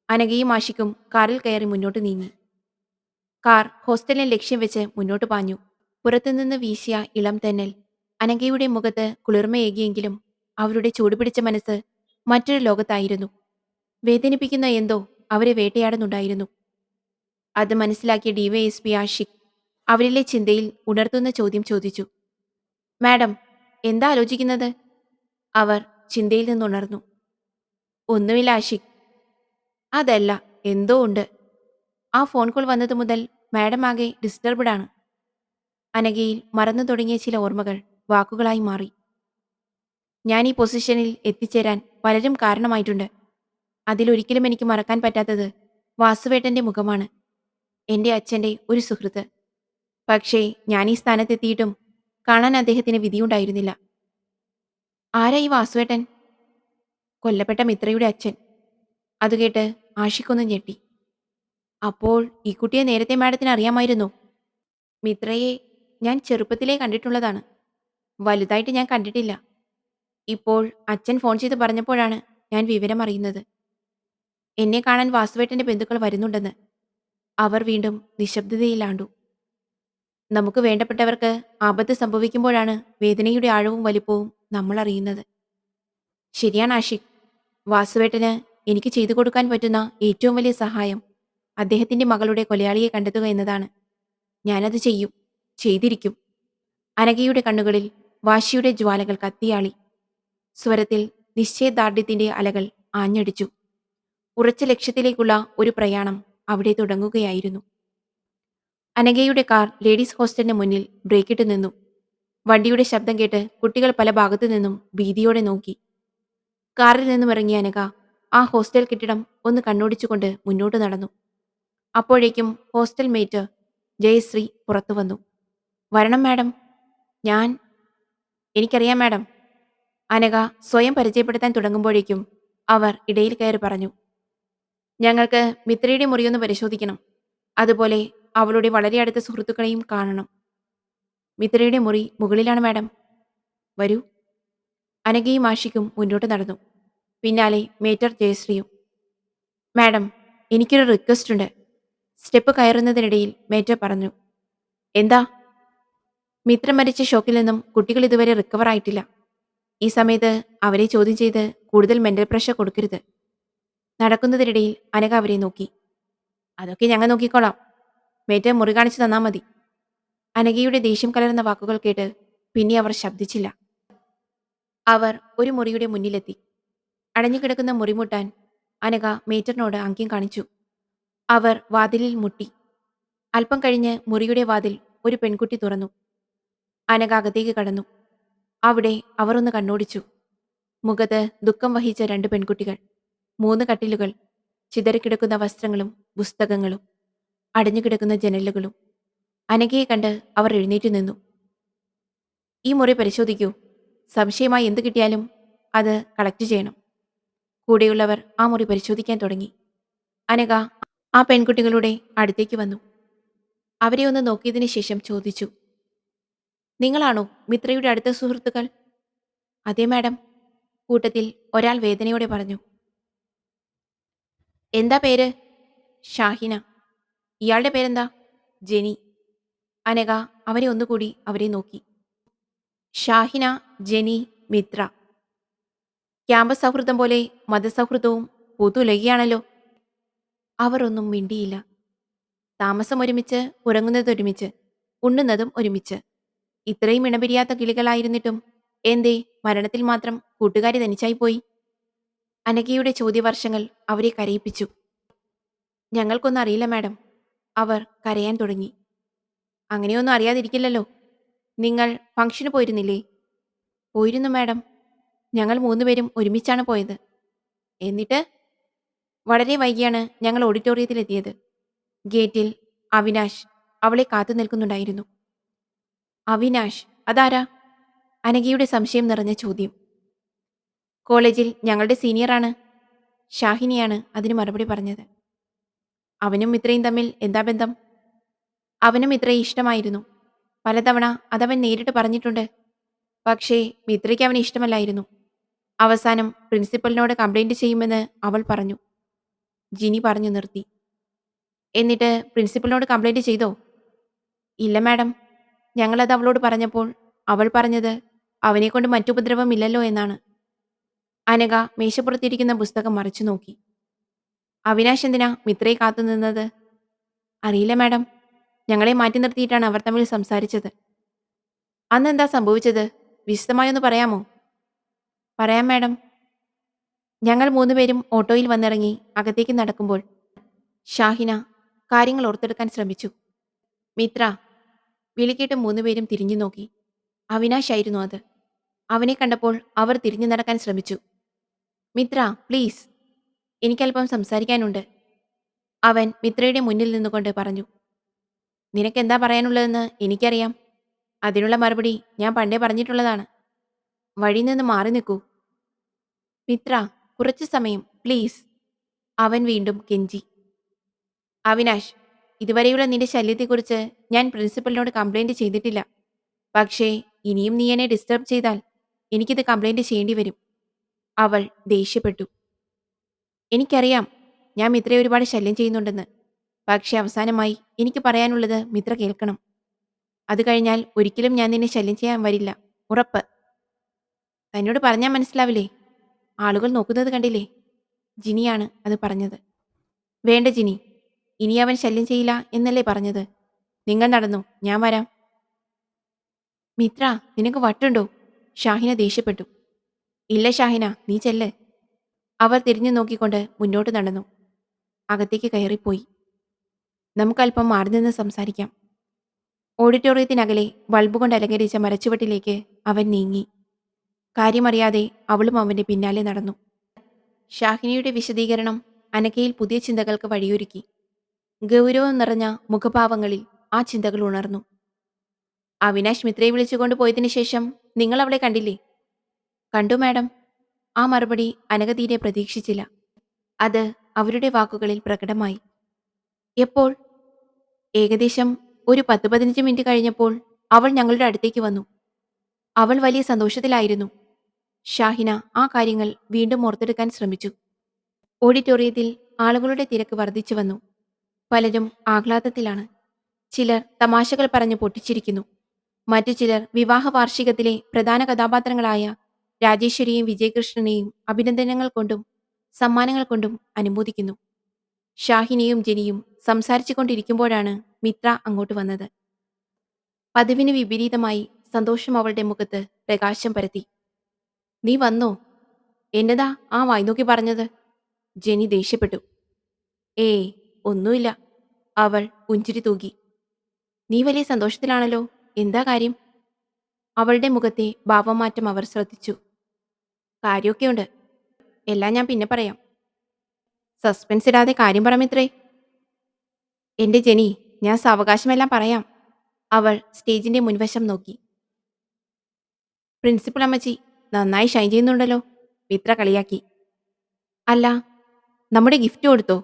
അനഘയും ആഷിക്കും കാറിൽ കയറി മുന്നോട്ട് നീങ്ങി. കാർ ഹോസ്റ്റലിനെ ലക്ഷ്യം വെച്ച് മുന്നോട്ട് പാഞ്ഞു. പുറത്തുനിന്ന് വീശിയ ഇളം തെന്നൽ അനഘയുടെ മുഖത്ത് കുളിർമയേകിയെങ്കിലും അവരുടെ ചൂടുപിടിച്ച മനസ്സ് മറ്റൊരു ലോകത്തായിരുന്നു. വേദനിപ്പിക്കുന്ന എന്തോ അവരെ വേട്ടയാടുന്നുണ്ടായിരുന്നു. അത് മനസ്സിലാക്കിയ ഡിവൈഎസ്പി ആഷിഖ് അവരിലെ ചിന്തയിൽ ഉണർത്തുന്ന ചോദ്യം ചോദിച്ചു. മാഡം, എന്താ ആലോചിക്കുന്നത്? അവർ ചിന്തയിൽ നിന്നുണർന്നു. ഒന്നുമില്ല ആഷിഖ്. അതല്ല, എന്തോ ഉണ്ട്. ആ ഫോൺ കോൾ വന്നത് മുതൽ മാഡം ആകെ ഡിസ്റ്റർബ്ഡ് ആണ്. അനഘയിൽ മറന്നു തുടങ്ങിയ ചില ഓർമ്മകൾ വാക്കുകളായി മാറി. ഞാൻ ഈ പൊസിഷനിൽ എത്തിച്ചേരാൻ പലരും കാരണമായിട്ടുണ്ട്. അതിലൊരിക്കലും എനിക്ക് മറക്കാൻ പറ്റാത്തത് വാസുവേട്ടന്റെ മുഖമാണ്. എന്റെ അച്ഛന്റെ ഒരു സുഹൃത്ത്. പക്ഷേ ഞാൻ ഈ സ്ഥാനത്തെത്തിയിട്ടും കാണാൻ അദ്ദേഹത്തിന് വിധിയുണ്ടായിരുന്നില്ല. ആരാ ഈ വാസുവേട്ടൻ? കൊല്ലപ്പെട്ട മിത്രയുടെ അച്ഛൻ. അതുകേട്ട് ആഷിക്കൊന്ന് ഞെട്ടി. അപ്പോൾ ഈ കുട്ടിയെ നേരത്തെ മാഡത്തിന് അറിയാമായിരുന്നോ? മിത്രയെ ഞാൻ ചെറുപ്പത്തിലേ കണ്ടിട്ടുള്ളതാണ്. വലുതായിട്ട് ഞാൻ കണ്ടിട്ടില്ല. ഇപ്പോൾ അച്ഛൻ ഫോൺ ചെയ്ത് പറഞ്ഞപ്പോഴാണ് ഞാൻ വിവരം അറിയുന്നത്. എന്നെ കാണാൻ വാസുവേട്ടന്റെ ബന്ധുക്കൾ വരുന്നുണ്ടെന്ന്. അവർ വീണ്ടും നിശബ്ദതയിലാണ്ടു. നമുക്ക് വേണ്ടപ്പെട്ടവർക്ക് ആപത്ത് സംഭവിക്കുമ്പോഴാണ് വേദനയുടെ ആഴവും വലിപ്പവും നമ്മൾ അറിയുന്നത്. ശരിയാണ് ആഷിഖ്. വാസുവേട്ടന് എനിക്ക് ചെയ്തു കൊടുക്കാൻ പറ്റുന്ന ഏറ്റവും വലിയ സഹായം അദ്ദേഹത്തിന്റെ മകളുടെ കൊലയാളിയെ കണ്ടെത്തുക എന്നതാണ്. ഞാനത് ചെയ്യും. ചെയ്തിരിക്കും. അനഘയുടെ കണ്ണുകളിൽ വാശിയുടെ ജ്വാലകൾ കത്തിയാളി. സ്വരത്തിൽ നിശ്ചയദാർഢ്യത്തിന്റെ അലകൾ ആഞ്ഞടിച്ചു. ഉറച്ച ലക്ഷ്യത്തിലേക്കുള്ള ഒരു പ്രയാണം അവിടെ തുടങ്ങുകയായിരുന്നു. അനഘയുടെ കാർ ലേഡീസ് ഹോസ്റ്റലിന് മുന്നിൽ ബ്രേക്കിട്ട് നിന്നു. വണ്ടിയുടെ ശബ്ദം കേട്ട് കുട്ടികൾ പല ഭാഗത്തു നിന്നും ഭീതിയോടെ നോക്കി. കാറിൽ നിന്നും ഇറങ്ങിയ അനഘ ആ ഹോസ്റ്റൽ കെട്ടിടം ഒന്ന് കണ്ണോടിച്ചുകൊണ്ട് മുന്നോട്ട് നടന്നു. അപ്പോഴേക്കും ഹോസ്റ്റൽ മേറ്റ് ജയശ്രീ പുറത്തു വന്നു. വരണം മാഡം. ഞാൻ എനിക്കറിയാം മാഡം. അനഘ സ്വയം പരിചയപ്പെടുത്താൻ തുടങ്ങുമ്പോഴേക്കും അവർ ഇടയിൽ കയറി പറഞ്ഞു. ഞങ്ങൾക്ക് മിത്രയുടെ മുറിയൊന്ന് പരിശോധിക്കണം. അതുപോലെ അവളുടെ വളരെ അടുത്ത സുഹൃത്തുക്കളെയും കാണണം. മിത്രയുടെ മുറി മുകളിലാണ് മാഡം. വരൂ. അനഘയും ആഷിക്കും മുന്നോട്ട് നടന്നു. പിന്നാലെ മേറ്റർ ജയശ്രീയും. മാഡം, എനിക്കൊരു റിക്വസ്റ്റ് ഉണ്ട്. സ്റ്റെപ്പ് കയറുന്നതിനിടയിൽ മേറ്റർ പറഞ്ഞു. എന്താ? മിത്രം മരിച്ച ഷോക്കിൽ നിന്നും കുട്ടികൾ ഇതുവരെ റിക്കവർ ആയിട്ടില്ല. ഈ സമയത്ത് അവരെ ചോദ്യം ചെയ്ത് കൂടുതൽ മെന്റൽ പ്രഷർ കൊടുക്കരുത്. നടക്കുന്നതിനിടയിൽ അനഘ അവരെ നോക്കി. അതൊക്കെ ഞങ്ങൾ നോക്കിക്കോളാം. മേറ്റർ മുറി കാണിച്ചു തന്നാ മതി. അനഘയുടെ ദേഷ്യം കലർന്ന വാക്കുകൾ കേട്ട് പിന്നെ അവർ ശബ്ദിച്ചില്ല. അവർ ഒരു മുറിയുടെ മുന്നിലെത്തി. അടഞ്ഞുകിടക്കുന്ന മുറി മുട്ടാൻ അനഘ മേറ്ററിനോട് ആംഗ്യം കാണിച്ചു. അവർ വാതിലിൽ മുട്ടി. അല്പം കഴിഞ്ഞ് മുറിയുടെ വാതിൽ ഒരു പെൺകുട്ടി തുറന്നു. അനഘ അകത്തേക്ക് കടന്നു. അവിടെ അവർ ഒന്ന് കണ്ണോടിച്ചു. മുഖത്ത് ദുഃഖം വഹിച്ച രണ്ട് പെൺകുട്ടികൾ, 3 കട്ടിലുകൾ, ചിതറിക്കിടക്കുന്ന വസ്ത്രങ്ങളും പുസ്തകങ്ങളും, അടഞ്ഞുകിടക്കുന്ന ജനലുകളും. അനഘയെ കണ്ട് അവർ എഴുന്നേറ്റ് നിന്നു. ഈ മുറി പരിശോധിക്കൂ. സംശയമായി എന്ത് കിട്ടിയാലും അത് കളക്ട് ചെയ്യണം. കൂടെയുള്ളവർ ആ മുറി പരിശോധിക്കാൻ തുടങ്ങി. അനഘ ആ പെൺകുട്ടികളുടെ അടുത്തേക്ക് വന്നു. അവരെ ഒന്ന് നോക്കിയതിനു ശേഷം ചോദിച്ചു. നിങ്ങളാണോ മിത്രയുടെ അടുത്ത സുഹൃത്തുക്കൾ? അതെ മാഡം. കൂട്ടത്തിൽ ഒരാൾ വേദനയോടെ പറഞ്ഞു. എന്താ പേര്? ഷാഹിന. ഇയാളുടെ പേരെന്താ? ജെനി. അനഘ അവരെ ഒന്നുകൂടി അവരെ നോക്കി. ഷാഹിന, ജെനി, മിത്ര. ക്യാമ്പസ് സൗഹൃദം പോലെ മതസൗഹൃദവും പൂത്തുലയുകയാണല്ലോ. അവർ ഒന്നും മിണ്ടിയില്ല. താമസം ഒരുമിച്ച്, ഉറങ്ങുന്നത് ഒരുമിച്ച്, ഉണ്ണുന്നതും ഒരുമിച്ച്. ഇത്രയും ഇണപിരിയാത്ത കിളികളായിരുന്നിട്ടും എന്തേ മരണത്തിൽ മാത്രം കൂട്ടുകാരി തനിച്ചായി പോയി? അനഘയുടെ ചോദ്യവർഷങ്ങൾ അവരെ കരയിപ്പിച്ചു. ഞങ്ങൾക്കൊന്നും അറിയില്ല മാഡം. അവർ കരയാൻ തുടങ്ങി. അങ്ങനെയൊന്നും അറിയാതിരിക്കില്ലല്ലോ. നിങ്ങൾ ഫംഗ്ഷന് പോയിരുന്നില്ലേ? പോയിരുന്നു മാഡം. ഞങ്ങൾ 3 പേരും ഒരുമിച്ചാണ് പോയത്. എന്നിട്ട് വളരെ വൈകിയാണ് ഞങ്ങൾ ഓഡിറ്റോറിയത്തിലെത്തിയത്. ഗേറ്റിൽ അവിനാശ് അവളെ കാത്തു നിൽക്കുന്നുണ്ടായിരുന്നു. അവിനാശ്? അതാരാ? അനഘയുടെ സംശയം നിറഞ്ഞ ചോദ്യം. കോളേജിൽ ഞങ്ങളുടെ സീനിയറാണ്. ഷാഹിനിയാണ് അതിന് മറുപടി പറഞ്ഞത്. അവനും മിത്രയും തമ്മിൽ എന്താ ബന്ധം? അവനും മിത്രയെ ഇഷ്ടമായിരുന്നു. പലതവണ അതവൻ നേരിട്ട് പറഞ്ഞിട്ടുണ്ട്. പക്ഷേ മിത്രയ്ക്ക് അവനെ ഇഷ്ടമല്ലായിരുന്നു. അവസാനം പ്രിൻസിപ്പലിനോട് കംപ്ലൈന്റ് ചെയ്യുമെന്ന് അവൾ പറഞ്ഞു. ജിനി പറഞ്ഞു നിർത്തി. എന്നിട്ട് പ്രിൻസിപ്പലിനോട് കംപ്ലൈന്റ് ചെയ്തോ? ഇല്ല മാഡം. ഞങ്ങളത് അവളോട് പറഞ്ഞപ്പോൾ അവൾ പറഞ്ഞത് അവനെക്കൊണ്ട് മറ്റുപദ്രവമില്ലല്ലോ എന്നാണ്. അനഘ മേശപ്പുറത്തിരിക്കുന്ന പുസ്തകം മറിച്ചു നോക്കി. അവിനാശ് എന്തിനാ മിത്രയെ കാത്തുനിന്നത്? അറിയില്ല മാഡം. ഞങ്ങളെ മാറ്റി നിർത്തിയിട്ടാണ് അവർ തമ്മിൽ സംസാരിച്ചത്. അന്നെന്താ സംഭവിച്ചത്? വിശദമായൊന്ന് പറയാമോ? പറയാം മാഡം. ഞങ്ങൾ മൂന്നുപേരും ഓട്ടോയിൽ വന്നിറങ്ങി അകത്തേക്ക് നടക്കുമ്പോൾ ഷാഹിന കാര്യങ്ങൾ ഓർത്തെടുക്കാൻ ശ്രമിച്ചു. മിത്ര വിളിക്കേട്ട് മൂന്നുപേരും തിരിഞ്ഞു നോക്കി. അവിനാശ് ആയിരുന്നു അത്. അവനെ കണ്ടപ്പോൾ അവർ തിരിഞ്ഞു നടക്കാൻ ശ്രമിച്ചു. മിത്ര പ്ലീസ്, എനിക്കല്പം സംസാരിക്കാനുണ്ട്. അവൻ മിത്രയുടെ മുന്നിൽ നിന്നുകൊണ്ട് പറഞ്ഞു. നിനക്കെന്താ പറയാനുള്ളതെന്ന് എനിക്കറിയാം. അതിനുള്ള മറുപടി ഞാൻ പണ്ടേ പറഞ്ഞിട്ടുള്ളതാണ്. വഴിയിൽ നിന്ന് മാറി നിൽക്കൂ. മിത്ര, കുറച്ചു സമയം പ്ലീസ്. അവൻ വീണ്ടും കെഞ്ചി. അവിനാശ്, ഇതുവരെയുള്ള നിന്റെ ശല്യത്തെക്കുറിച്ച് ഞാൻ പ്രിൻസിപ്പലിനോട് കംപ്ലൈന്റ് ചെയ്തിട്ടില്ല. പക്ഷേ ഇനിയും നീ എന്നെ ഡിസ്റ്റർബ് ചെയ്താൽ എനിക്കിത് കംപ്ലൈന്റ് ചെയ്യേണ്ടി വരും. അവൾ ദേഷ്യപ്പെട്ടു. എനിക്കറിയാം ഞാൻ മിത്രയെ ഒരുപാട് ശല്യം ചെയ്യുന്നുണ്ടെന്ന്. പക്ഷെ അവസാനമായി എനിക്ക് പറയാനുള്ളത് മിത്ര കേൾക്കണം. അത് കഴിഞ്ഞാൽ ഒരിക്കലും ഞാൻ നിന്നെ ശല്യം ചെയ്യാൻ വരില്ല. ഉറപ്പ്. തന്നോട് പറഞ്ഞാൽ മനസ്സിലാവില്ലേ? ആളുകൾ നോക്കുന്നത് കണ്ടില്ലേ? ജിനിയാണ് അത് പറഞ്ഞത്. വേണ്ട ജിനി, ഇനി അവൻ ശല്യം ചെയ്യില്ല എന്നല്ലേ പറഞ്ഞത്? നിങ്ങൾ നടന്നു, ഞാൻ വരാം. മിത്ര, നിനക്ക് വട്ടുണ്ടോ? ഷാഹിന ദേഷ്യപ്പെട്ടു. ഇല്ല ഷാഹിന, നീ ചെല്ല്. അവർ തിരിഞ്ഞു നോക്കിക്കൊണ്ട് മുന്നോട്ട് നടന്നു. അകത്തേക്ക് കയറിപ്പോയി. നമുക്കല്പം മാറി നിന്ന് സംസാരിക്കാം. ഓഡിറ്റോറിയത്തിനകലെ ബൾബ് കൊണ്ട് അലങ്കരിച്ച മരച്ചുവട്ടിലേക്ക് അവൻ നീങ്ങി. കാര്യമറിയാതെ അവളും അവന്റെ പിന്നാലെ നടന്നു. ഷാഹിനിയുടെ വിശദീകരണം അനക്കയിൽ പുതിയ ചിന്തകൾക്ക് വഴിയൊരുക്കി. ഗൗരവം നിറഞ്ഞ മുഖഭാവങ്ങളിൽ ആ ചിന്തകൾ ഉണർന്നു. അവിനാശ് മിത്രയെ വിളിച്ചുകൊണ്ട് പോയതിനു ശേഷം നിങ്ങൾ അവളെ കണ്ടില്ലേ? കണ്ടു മാഡം. ആ മറുപടി അനഘ തീരെ പ്രതീക്ഷിച്ചില്ല. അത് അവരുടെ വാക്കുകളിൽ പ്രകടമായി. എപ്പോൾ? ഏകദേശം ഒരു 10-15 മിനിറ്റ് കഴിഞ്ഞപ്പോൾ അവൾ ഞങ്ങളുടെ അടുത്തേക്ക് വന്നു. അവൾ വലിയ സന്തോഷത്തിലായിരുന്നു. ഷാഹിന ആ കാര്യങ്ങൾ വീണ്ടും ഓർത്തെടുക്കാൻ ശ്രമിച്ചു. ഓഡിറ്റോറിയത്തിൽ ആളുകളുടെ തിരക്ക് വർദ്ധിച്ചു വന്നു. പലരും ആഹ്ലാദത്തിലാണ്. ചിലർ തമാശകൾ പറഞ്ഞു പൊട്ടിച്ചിരിക്കുന്നു. മറ്റു ചിലർ വിവാഹ വാർഷികത്തിലെ പ്രധാന കഥാപാത്രങ്ങളായ രാജേശ്വരിയും വിജയകൃഷ്ണനെയും അഭിനന്ദനങ്ങൾ കൊണ്ടും സമ്മാനങ്ങൾ കൊണ്ടും അനുമോദിക്കുന്നു. ഷാഹിനിയും ജെനിയും സംസാരിച്ചു കൊണ്ടിരിക്കുമ്പോഴാണ് മിത്ര അങ്ങോട്ട് വന്നത്. പതിവിന് വിപരീതമായി സന്തോഷം അവളുടെ മുഖത്ത് പ്രകാശം പരത്തി. നീ വന്നോ? എന്നതാ ആ വായ്നോക്കി പറഞ്ഞത്? ജെനി ദേഷ്യപ്പെട്ടു. ഏയ്, ഒന്നുമില്ല. അവൾ പുഞ്ചിരി തൂകി. നീ വലിയ സന്തോഷത്തിലാണല്ലോ, എന്താ കാര്യം? അവളുടെ മുഖത്തെ ഭാവമാറ്റം അവർ ശ്രദ്ധിച്ചു. കാര്യമൊക്കെയുണ്ട്, എല്ലാം ഞാൻ പിന്നെ പറയാം. സസ്പെൻസ് ഇടാതെ കാര്യം പറമിത്രേ. എന്റെ ജെനി, ഞാൻ സാവകാശമെല്ലാം പറയാം. അവൾ സ്റ്റേജിന്റെ മുൻവശം നോക്കി. പ്രിൻസിപ്പൽ അമ്മച്ചി നന്നായി ഷൈൻ ചെയ്യുന്നുണ്ടല്ലോ, മിത്ര കളിയാക്കി. അല്ല, നമ്മുടെ ഗിഫ്റ്റ് കൊടുത്തോ?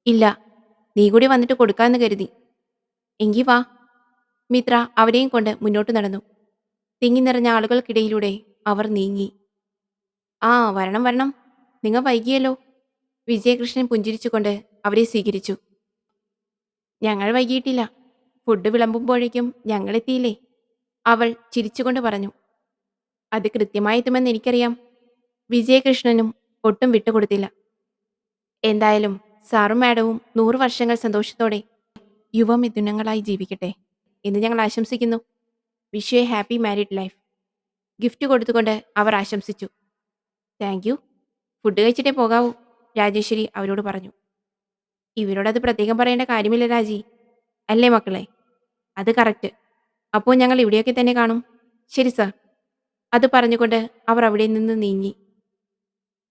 ഇല്ല, നീ കൂടി വന്നിട്ട് കൊടുക്കാമെന്ന് കരുതി. എങ്കി വാ. മിത്ര അവരെയും കൊണ്ട് മുന്നോട്ട് നടന്നു. തിങ്ങി നിറഞ്ഞ ആളുകൾക്കിടയിലൂടെ അവർ നീങ്ങി. ആ വരണം വരണം, നിങ്ങൾ വൈകിയല്ലോ. വിജയകൃഷ്ണൻ പുഞ്ചിരിച്ചുകൊണ്ട് അവരെ സ്വീകരിച്ചു. ഞങ്ങൾ വൈകിയിട്ടില്ല, ഫുഡ് വിളമ്പുമ്പോഴേക്കും ഞങ്ങളെത്തിയില്ലേ, അവൾ ചിരിച്ചുകൊണ്ട് പറഞ്ഞു. അത് കൃത്യമായി എത്തുമെന്ന് എനിക്കറിയാം. വിജയകൃഷ്ണനും ഒട്ടും വിട്ടുകൊടുത്തില്ല. എന്തായാലും സാറും മാഡവും 100 വർഷങ്ങൾ സന്തോഷത്തോടെ യുവമിഥുനങ്ങളായി ജീവിക്കട്ടെ എന്ന് ഞങ്ങൾ ആശംസിക്കുന്നു. Wish you A happy married life. Gift കൊടുത്തുകൊണ്ട് അവർ ആശംസിച്ചു. Thank you. ഫുഡ് കഴിച്ചിട്ടേ പോകാവൂ, രാജേശ്വരി അവരോട് പറഞ്ഞു. ഇവരോടത് പ്രത്യേകം പറയേണ്ട കാര്യമില്ല രാജി, അല്ലേ മക്കളെ? അത് കറക്റ്റ്. അപ്പോൾ ഞങ്ങൾ ഇവിടെയൊക്കെ തന്നെ കാണും. ശരി സാർ. അത് പറഞ്ഞുകൊണ്ട് അവർ അവിടെ നിന്ന് നീങ്ങി.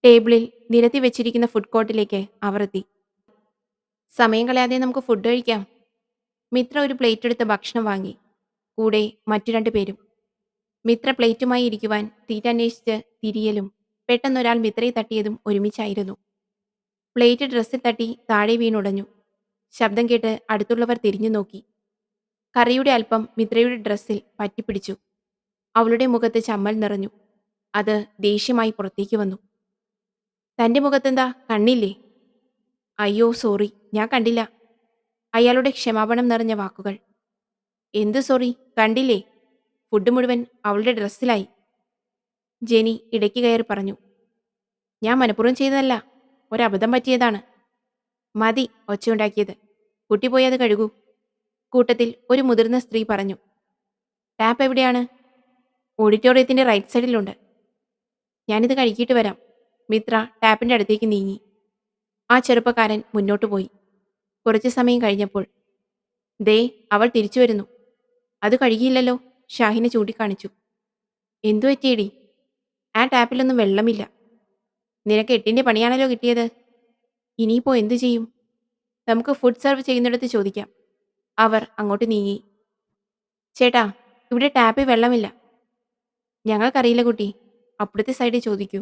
ടേബിളിൽ നിരത്തി വെച്ചിരിക്കുന്ന ഫുഡ് കോർട്ടിലേക്ക് അവർ എത്തി. സമയം കളയാതെ നമുക്ക് ഫുഡ് കഴിക്കാം. മിത്ര ഒരു പ്ലേറ്റ് എടുത്ത് ഭക്ഷണം വാങ്ങി. കൂടെ മറ്റു 2 പേരും. മിത്ര പ്ലേറ്റുമായി ഇരിക്കുവാൻ തീറ്റന്വേഷിച്ച് തിരിയലും പെട്ടെന്നൊരാൾ മിത്രയെ തട്ടിയതും ഒരുമിച്ചായിരുന്നു. പ്ലേറ്റ് ഡ്രസ്സിൽ തട്ടി താഴെ വീണുടഞ്ഞു. ശബ്ദം കേട്ട് അടുത്തുള്ളവർ തിരിഞ്ഞു നോക്കി. കറിയുടെ അല്പം മിത്രയുടെ ഡ്രസ്സിൽ പറ്റിപ്പിടിച്ചു. അവളുടെ മുഖത്ത് ചമ്മൽ നിറഞ്ഞു. അത് ദേഷ്യമായി പുറത്തേക്ക് വന്നു. തന്റെ മുഖത്തെന്താ, കണ്ണില്ലേ? അയ്യോ സോറി, ഞാൻ കണ്ടില്ല. അയാളുടെ ക്ഷമാപണം നിറഞ്ഞ വാക്കുകൾ. എന്ത് സോറി, കണ്ടില്ലേ? ഫുഡ് മുഴുവൻ അവളുടെ ഡ്രസ്സിലായി. ജെനി ഇടയ്ക്ക് കയറി പറഞ്ഞു. ഞാൻ മനഃപൂർവ്വം ചെയ്തതല്ല, ഒരബദ്ധം പറ്റിയതാണ്. മതി ഒച്ചയുണ്ടാക്കിയത്, കുട്ടി പോയി അത് കഴുകൂ. കൂട്ടത്തിൽ ഒരു മുതിർന്ന സ്ത്രീ പറഞ്ഞു. ടാപ്പ് എവിടെയാണ്? ഓഡിറ്റോറിയത്തിന്റെ റൈറ്റ് സൈഡിലുണ്ട്. ഞാനിത് കഴുകിയിട്ട് വരാം. മിത്ര ടാപ്പിന്റെ അടുത്തേക്ക് നീങ്ങി. ആ ചെറുപ്പക്കാരൻ മുന്നോട്ടു പോയി. കുറച്ചു സമയം കഴിഞ്ഞപ്പോൾ, ദേ അവൾ തിരിച്ചു വരുന്നു. അത് കഴുകിയില്ലല്ലോ, ഷാഹിന ചൂണ്ടിക്കാണിച്ചു. എന്തു പറ്റിയേടി? ആ ടാപ്പിലൊന്നും വെള്ളമില്ല. നിനക്ക് എട്ടിന്റെ പണിയാണല്ലോ കിട്ടിയത്. ഇനിയിപ്പോ എന്തു ചെയ്യും? നമുക്ക് ഫുഡ് സെർവ് ചെയ്യുന്നിടത്ത് ചോദിക്കാം. അവർ അങ്ങോട്ട് നീങ്ങി. ചേട്ടാ, ഇവിടെ ടാപ്പിൽ വെള്ളമില്ല. ഞങ്ങൾക്കറിയില്ല കുട്ടി, അപ്പുറത്തെ സൈഡിൽ ചോദിക്കൂ.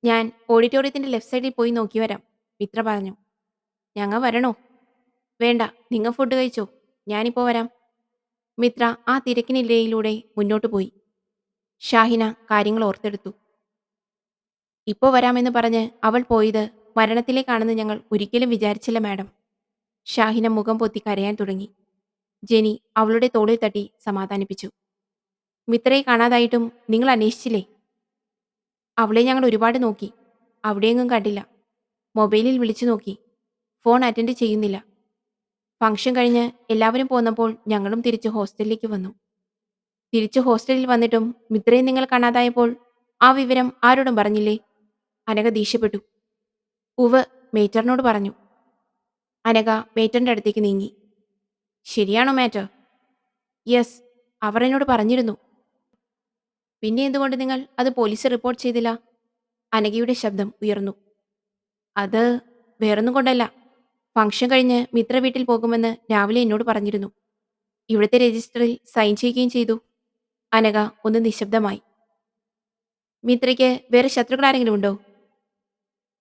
ഞാൻ ഓഡിറ്റോറിയത്തിന്റെ ലെഫ്റ്റ് സൈഡിൽ പോയി നോക്കി വരാം, മിത്ര പറഞ്ഞു. ഞങ്ങൾ വരണോ? വേണ്ട, നിങ്ങൾ ഫുഡ് കഴിച്ചോ, ഞാനിപ്പോ വരാം. മിത്ര ആ തിരക്കിനിടയിലൂടെ മുന്നോട്ടു പോയി. ഷാഹിന കാര്യങ്ങൾ ഓർത്തെടുത്തു. ഇപ്പോ വരാമെന്ന് പറഞ്ഞ് അവൾ പോയത് മരണത്തിലേക്കാണെന്ന് ഞങ്ങൾ ഒരിക്കലും വിചാരിച്ചില്ല മാഡം. ഷാഹിന മുഖം പൊത്തി കരയാൻ തുടങ്ങി. ജെനി അവളുടെ തോളിൽ തട്ടി സമാധാനിപ്പിച്ചു. മിത്രയെ കാണാതായിട്ടും നിങ്ങൾ അന്വേഷിച്ചില്ലേ? അവളെ ഞങ്ങൾ ഒരുപാട് നോക്കി, അവിടെയെങ്ങും കണ്ടില്ല. മൊബൈലിൽ വിളിച്ചു നോക്കി, ഫോൺ അറ്റൻഡ് ചെയ്യുന്നില്ല. ഫംഗ്ഷൻ കഴിഞ്ഞ് എല്ലാവരും പോന്നപ്പോൾ ഞങ്ങളും തിരിച്ച് ഹോസ്റ്റലിലേക്ക് വന്നു. തിരിച്ച് ഹോസ്റ്റലിൽ വന്നിട്ടും മിത്രയെ നിങ്ങൾ കാണാതായപ്പോൾ ആ വിവരം ആരോടും പറഞ്ഞില്ലേ? അനഘ ദേഷ്യപ്പെട്ടു. ഉവ്, മേറ്ററിനോട് പറഞ്ഞു. അനഘ മേറ്ററിന്റെ അടുത്തേക്ക് നീങ്ങി. ശരിയാണോ മാറ്റർ? യെസ്, അവർ എന്നോട് പറഞ്ഞിരുന്നു. പിന്നെ എന്തുകൊണ്ട് നിങ്ങൾ അത് പോലീസ് റിപ്പോർട്ട് ചെയ്തില്ല? അനഘയുടെ ശബ്ദം ഉയർന്നു. അത് വേറൊന്നും കൊണ്ടല്ല. ഫംഗ്ഷൻ കഴിഞ്ഞ് മിത്ര വീട്ടിൽ പോകുമെന്ന് രാവിലെ എന്നോട് പറഞ്ഞിരുന്നു. ഇവിടുത്തെ രജിസ്റ്ററിൽ സൈൻ ചെയ്യുകയും ചെയ്തു. അനഘ ഒന്ന് നിശബ്ദമായി. മിത്രയ്ക്ക് വേറെ ശത്രുക്കൾ ആരെങ്കിലും ഉണ്ടോ?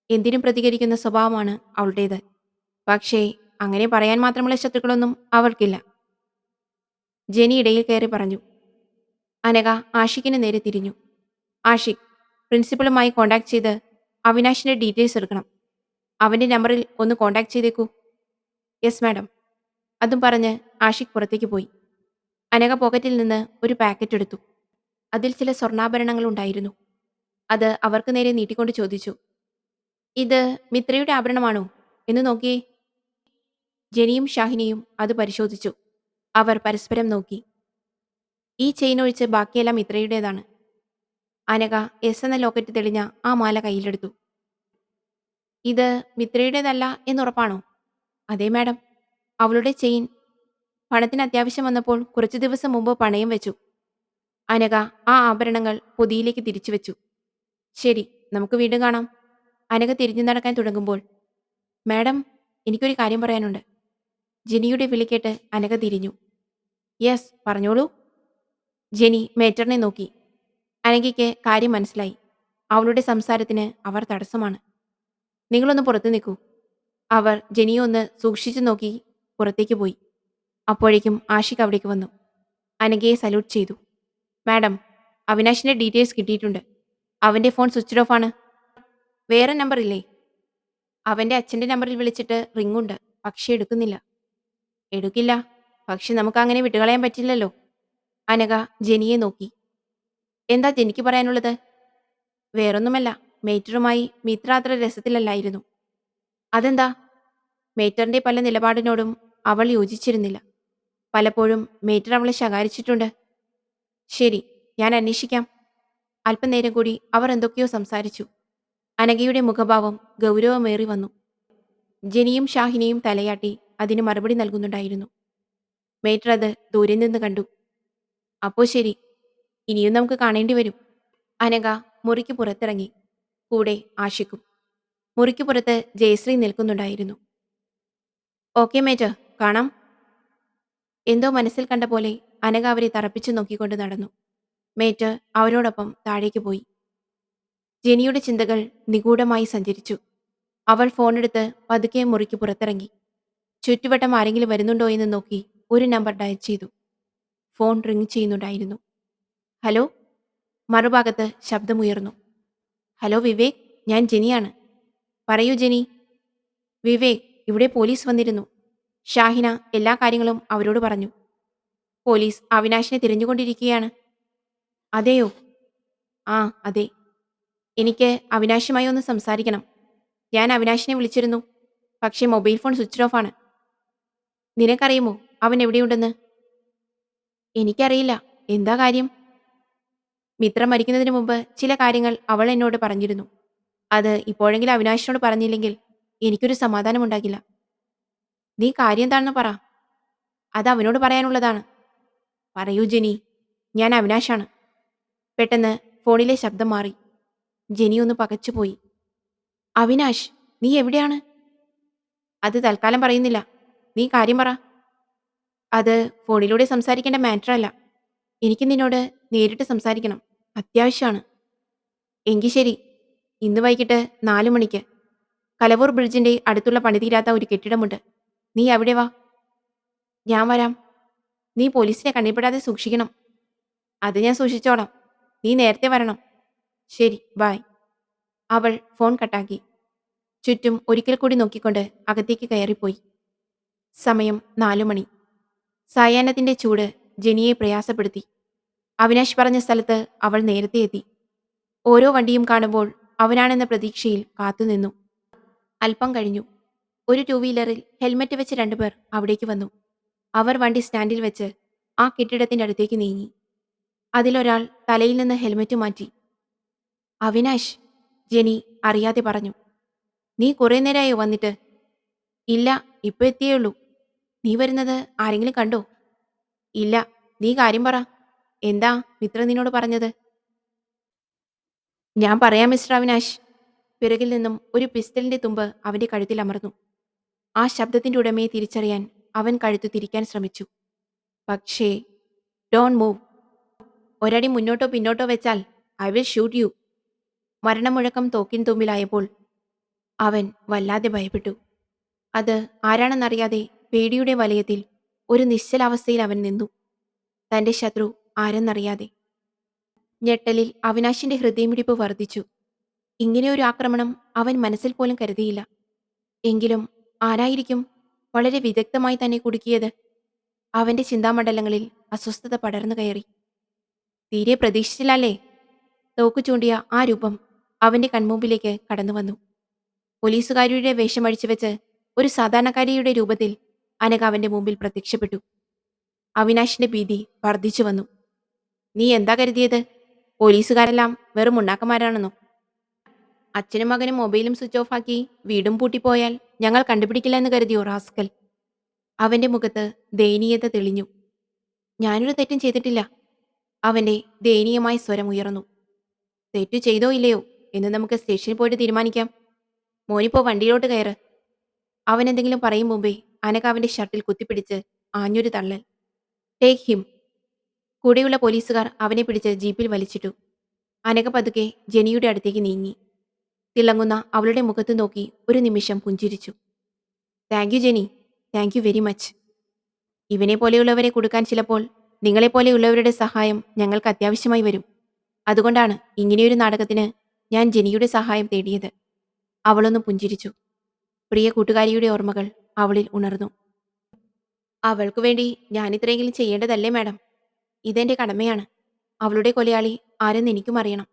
എന്തിനും പ്രതികരിക്കുന്ന സ്വഭാവമാണ് അവളുടേത്. പക്ഷേ അങ്ങനെ പറയാൻ മാത്രമുള്ള ശത്രുക്കളൊന്നും അവൾക്കില്ല. ജെനി ഇടയിൽ കയറി പറഞ്ഞു. അനഘ ആഷിഖിന് നേരെ തിരിഞ്ഞു. ആഷിഖ്, പ്രിൻസിപ്പളുമായി കോൺടാക്ട് ചെയ്ത് അവിനാശിന്റെ ഡീറ്റെയിൽസ് എടുക്കണം. അവന്റെ നമ്പറിൽ ഒന്ന് കോൺടാക്ട് ചെയ്തേക്കൂ. Yes madam. അതും പറഞ്ഞ് ആഷിഖ് പുറത്തേക്ക് പോയി. അനഘ പോക്കറ്റിൽ നിന്ന് ഒരു പാക്കറ്റ് എടുത്തു. അതിൽ ചില സ്വർണ്ണാഭരണങ്ങൾ ഉണ്ടായിരുന്നു. അത് അവർക്ക് നേരെ നീട്ടിക്കൊണ്ട് ചോദിച്ചു. ഇത് മിത്രയുടെ ആഭരണമാണോ എന്ന് നോക്കിയേ. ജെനിയും ഷാഹിനിയും അത് പരിശോധിച്ചു. അവർ പരസ്പരം നോക്കി. ഈ ചെയിൻ ഒഴിച്ച് ബാക്കിയെല്ലാം മിത്രയുടേതാണ്. അനഘ എസ് എന്ന ലോക്കറ്റ് തെളിഞ്ഞ ആ മാല കയ്യിലെടുത്തു. ഇത് മിത്രയുടേതല്ല എന്നുറപ്പാണോ? അതെ മാഡം. അവളുടെ ചെയിൻ പണത്തിന് അത്യാവശ്യം വന്നപ്പോൾ കുറച്ചു ദിവസം മുമ്പ് പണയം വെച്ചു. അനഘ ആ ആഭരണങ്ങൾ പൊതിയിലേക്ക് തിരിച്ചു വെച്ചു. ശരി, നമുക്ക് വീണ്ടും കാണാം. അനഘ തിരിഞ്ഞു നടക്കാൻ തുടങ്ങുമ്പോൾ, മാഡം, എനിക്കൊരു കാര്യം പറയാനുണ്ട്. ജെനിയുടെ വിളിക്കേട്ട് അനഘ തിരിഞ്ഞു. യെസ്, പറഞ്ഞോളൂ. ജെനി മേറ്ററിനെ നോക്കി. അനഘയ്ക്ക് കാര്യം മനസ്സിലായി. അവളുടെ സംസാരത്തിന് അവർ തടസ്സമാണ്. നിങ്ങളൊന്ന് പുറത്തു നിൽക്കൂ. അവർ ജെനിയെ ഒന്ന് സൂക്ഷിച്ചു നോക്കി പുറത്തേക്ക് പോയി. അപ്പോഴേക്കും ആഷിഖ് അവിടേക്ക് വന്നു. അനഘയെ സല്യൂട്ട് ചെയ്തു. മാഡം, അവിനാശിന്റെ ഡീറ്റെയിൽസ് കിട്ടിയിട്ടുണ്ട്. അവന്റെ ഫോൺ സ്വിച്ച്ഡ് ഓഫ് ആണ്. വേറെ നമ്പർ ഇല്ലേ? അവന്റെ അച്ഛന്റെ നമ്പറിൽ വിളിച്ചിട്ട് റിങ്ങുണ്ട്, പക്ഷേ എടുക്കുന്നില്ല. എടുക്കില്ല, പക്ഷെ നമുക്ക് അങ്ങനെ വിട്ടുകളയാൻ പറ്റില്ലല്ലോ. അനഘ ജെനിയെ നോക്കി. എന്താ ജെനിക്ക് പറയാനുള്ളത്? വേറൊന്നുമല്ല, മേറ്ററുമായി മിത്ര അത്ര രസത്തിലല്ലായിരുന്നു. അതെന്താ? മേറ്ററിന്റെ പല നിലപാടിനോടും അവൾ യോജിച്ചിരുന്നില്ല. പലപ്പോഴും മേറ്റർ അവളെ ശകാരിച്ചിട്ടുണ്ട്. ശരി, ഞാൻ അന്വേഷിക്കാം. അല്പനേരം കൂടി അവർ എന്തൊക്കെയോ സംസാരിച്ചു. അനഘയുടെ മുഖഭാവം ഗൗരവമേറി വന്നു. ജെനിയും ഷാഹിനിയും തലയാട്ടി അതിന് മറുപടി നൽകുന്നുണ്ടായിരുന്നു. മേറ്റർ അത് ദൂരെ നിന്ന് കണ്ടു. അപ്പോ ശരി, ഇനിയും നമുക്ക് കാണേണ്ടി വരും. അനഘ മുറിക്ക് പുറത്തിറങ്ങി. കൂടെ ആഷിഖും. മുറിക്ക് പുറത്ത് ജയശ്രീ നിൽക്കുന്നുണ്ടായിരുന്നു. ഓക്കെ മേറ്റർ, കാണാം. എന്തോ മനസ്സിൽ കണ്ട പോലെ അനഘ അവരെ തറപ്പിച്ചു നോക്കിക്കൊണ്ട് നടന്നു. മേറ്റർ അവരോടൊപ്പം താഴേക്ക് പോയി. ജെനിയുടെ ചിന്തകൾ നിഗൂഢമായി സഞ്ചരിച്ചു. അവൾ ഫോണെടുത്ത് പതുക്കെ മുറിക്ക് പുറത്തിറങ്ങി. ചുറ്റുവട്ടം ആരെങ്കിലും വരുന്നുണ്ടോ എന്ന് നോക്കി ഒരു നമ്പർ ഡയൽ ചെയ്തു. ഫോൺ റിങ് ചെയ്യുന്നുണ്ടായിരുന്നു. ഹലോ? മറുഭാഗത്ത് ശബ്ദമുയർന്നു. ഹലോ വിവേക്, ഞാൻ ജെനിയാണ്. പറയൂ ജെനി. വിവേക്, ഇവിടെ പോലീസ് വന്നിരുന്നു. ഷാഹിന എല്ലാ കാര്യങ്ങളും അവരോട് പറഞ്ഞു. പോലീസ് അവിനാശിനെ തിരഞ്ഞുകൊണ്ടിരിക്കുകയാണ്. അതെയോ? ആ, അതെ. എനിക്ക് അവിനാശുമായി ഒന്ന് സംസാരിക്കണം. ഞാൻ അവിനാശിനെ വിളിച്ചിരുന്നു. പക്ഷേ മൊബൈൽ ഫോൺ സ്വിച്ച് ഓഫ് ആണ്. നിനക്കറിയുമോ അവൻ എവിടെയുണ്ടെന്ന്? എനിക്കറിയില്ല. എന്താ കാര്യം? മിത്ര മരിക്കുന്നതിന് മുമ്പ് ചില കാര്യങ്ങൾ അവൾ എന്നോട് പറഞ്ഞിരുന്നു. അത് ഇപ്പോഴെങ്കിലും അവിനാശിനോട് പറഞ്ഞില്ലെങ്കിൽ എനിക്കൊരു സമാധാനമുണ്ടാകില്ല. നീ കാര്യം എന്താണെന്ന് പറ. അത് അവനോട് പറയാനുള്ളതാണ്. പറയൂ ജെനി. ഞാൻ അവിനാശാണ്. പെട്ടെന്ന് ഫോണിലെ ശബ്ദം മാറി. ജെനി ഒന്ന് പകച്ചുപോയി. അവിനാശ്, നീ എവിടെയാണ്? അത് തൽക്കാലം പറയുന്നില്ല. നീ കാര്യം പറ. അത് ഫോണിലൂടെ സംസാരിക്കേണ്ട മാറ്റർ അല്ല. എനിക്ക് നിന്നോട് നേരിട്ട് സംസാരിക്കണം. അത്യാവശ്യമാണ്. എങ്കിൽ ശരി. ഇന്ന് വൈകിട്ട് 4 മണിക്ക് കലവൂർ ബ്രിഡ്ജിന്റെ അടുത്തുള്ള പണിതീരാത്ത ഒരു കെട്ടിടമുണ്ട്. നീ അവിടെ വാ. ഞാൻ വരാം. നീ പോലീസിനെ കണ്ണിൽപ്പെടാതെ സൂക്ഷിക്കണം. അത് ഞാൻ സൂക്ഷിച്ചോളാം. നീ നേരത്തെ വരണം. ശരി, ബൈ. അവൾ ഫോൺ കട്ടാക്കി. ചുറ്റും ഒരിക്കൽ കൂടി നോക്കിക്കൊണ്ട് അകത്തേക്ക് കയറിപ്പോയി. സമയം 4 മണി. സായാഹ്നത്തിന്റെ ചൂട് ജെനിയെ പ്രയാസപ്പെടുത്തി. അവിനാശ് പറഞ്ഞ സ്ഥലത്ത് അവൾ നേരത്തെ എത്തി. ഓരോ വണ്ടിയും കാണുമ്പോൾ അവനാണെന്ന പ്രതീക്ഷയിൽ കാത്തുനിന്നു. അല്പം കഴിഞ്ഞു. ഒരു ടൂ വീലറിൽ ഹെൽമറ്റ് വെച്ച് 2 പേർ അവിടേക്ക് വന്നു. അവർ വണ്ടി സ്റ്റാൻഡിൽ വെച്ച് ആ കെട്ടിടത്തിന്റെ അടുത്തേക്ക് നീങ്ങി. അതിലൊരാൾ തലയിൽ നിന്ന് ഹെൽമറ്റ് മാറ്റി. അവിനാശ്, ജെനി അറിയാതെ പറഞ്ഞു. നീ കുറെ നേരമായോ വന്നിട്ട്? ഇല്ല, ഇപ്പൊ എത്തിയേയുള്ളൂ. നീ വരുന്നത് ആരെങ്കിലും കണ്ടോ? ഇല്ല. നീ കാര്യം പറ. എന്താ മിത്ര നിന്നോട് പറഞ്ഞത്? ഞാൻ പറയാം മിസ്റ്റർ അവിനാശ്. പിറകിൽ നിന്നും ഒരു പിസ്റ്റലിന്റെ തുമ്പ് അവന്റെ കഴുത്തിൽ അമർന്നു. ആ ശബ്ദത്തിന്റെ ഉടമയെ തിരിച്ചറിയാൻ അവൻ കഴുത്തു തിരിക്കാൻ ശ്രമിച്ചു. പക്ഷേ ഡോണ്ട് മൂവ്. ഒരടി മുന്നോട്ടോ പിന്നോട്ടോ വെച്ചാൽ ഐ വിൽ ഷൂട്ട് യു. മരണമുഴക്കം തോക്കിൻ തുമ്പിലായപ്പോൾ അവൻ വല്ലാതെ ഭയപ്പെട്ടു. അത് ആരാണെന്നറിയാതെ പേടിയുടെ വലയത്തിൽ ഒരു നിശ്ചലാവസ്ഥയിൽ അവൻ നിന്നു. തന്റെ ശത്രു ആരെന്നറിയാതെ. ഞെട്ടലിൽ അവിനാശിന്റെ ഹൃദയമിടിപ്പ് വർദ്ധിച്ചു. ഇങ്ങനെയൊരു ആക്രമണം അവൻ മനസ്സിൽ പോലും കരുതിയില്ല. എങ്കിലും ആരായിരിക്കും വളരെ വിദഗ്ധമായി തന്നെ കുടുക്കിയത്? അവന്റെ ചിന്താമണ്ഡലങ്ങളിൽ അസ്വസ്ഥത പടർന്നു കയറി. തീരെ പ്രതീക്ഷിച്ചില്ലല്ലേ? തോക്കു ചൂണ്ടിയ ആ രൂപം അവന്റെ കൺമുമ്പിലേക്ക് കടന്നു വന്നു. പോലീസുകാരിയുടെ വേഷമഴിച്ചു വെച്ച് ഒരു സാധാരണക്കാരിയുടെ രൂപത്തിൽ അനഘ അവന്റെ മുമ്പിൽ പ്രത്യക്ഷപ്പെട്ടു. അവിനാശിന്റെ ഭീതി വർദ്ധിച്ചു വന്നു. നീ എന്താ കരുതിയത്? പോലീസുകാരെല്ലാം വെറും ഉണ്ടാക്കന്മാരാണെന്നോ? അച്ഛനും മകനും മൊബൈലും സ്വിച്ച് ഓഫ് ആക്കി വീടും പൂട്ടിപ്പോയാൽ ഞങ്ങൾ കണ്ടുപിടിക്കില്ല എന്ന് കരുതിയോ റാസ്കൽ? അവന്റെ മുഖത്ത് ദയനീയത തെളിഞ്ഞു. ഞാനൊരു തെറ്റും ചെയ്തിട്ടില്ല. അവന്റെ ദയനീയമായ സ്വരം ഉയർന്നു. തെറ്റു ചെയ്തോ ഇല്ലയോ എന്ന് നമുക്ക് സ്റ്റേഷനിൽ പോയിട്ട് തീരുമാനിക്കാം. മോനിപ്പോ വണ്ടിയിലോട്ട് കയറ്. അവൻ എന്തെങ്കിലും പറയും മുമ്പേ അനഘ അവന്റെ ഷർട്ടിൽ കുത്തിപ്പിടിച്ച് ആഞ്ഞൊരു തള്ളൽ. Take him. കൂടെയുള്ള പോലീസുകാർ അവനെ പിടിച്ച് ജീപ്പിൽ വലിച്ചിട്ടു. അനഘ പതുക്കെ ജെനിയുടെ അടുത്തേക്ക് നീങ്ങി. തിളങ്ങുന്ന അവളുടെ മുഖത്ത് നോക്കി ഒരു നിമിഷം പുഞ്ചിരിച്ചു. Thank you Jenny. Thank you very much. ഇവനെ പോലെയുള്ളവരെ കൊടുക്കാൻ ചിലപ്പോൾ നിങ്ങളെപ്പോലെയുള്ളവരുടെ സഹായം ഞങ്ങൾക്ക് അത്യാവശ്യമായി വരും. അതുകൊണ്ടാണ് ഇങ്ങനെയൊരു നാടകത്തിന് ഞാൻ ജെനിയുടെ സഹായം തേടിയത്. അവളൊന്ന് പുഞ്ചിരിച്ചു. പ്രിയ കൂട്ടുകാരിയുടെ ഓർമ്മകൾ അവളിൽ ഉണർന്നു. അവൾക്കു വേണ്ടി ഞാനിത്രയെങ്കിലും ചെയ്യേണ്ടതല്ലേ മാഡം? ഇതെന്റെ കടമയാണ്. അവളുടെ കൊലയാളി ആരെന്ന് എനിക്കും അറിയണം.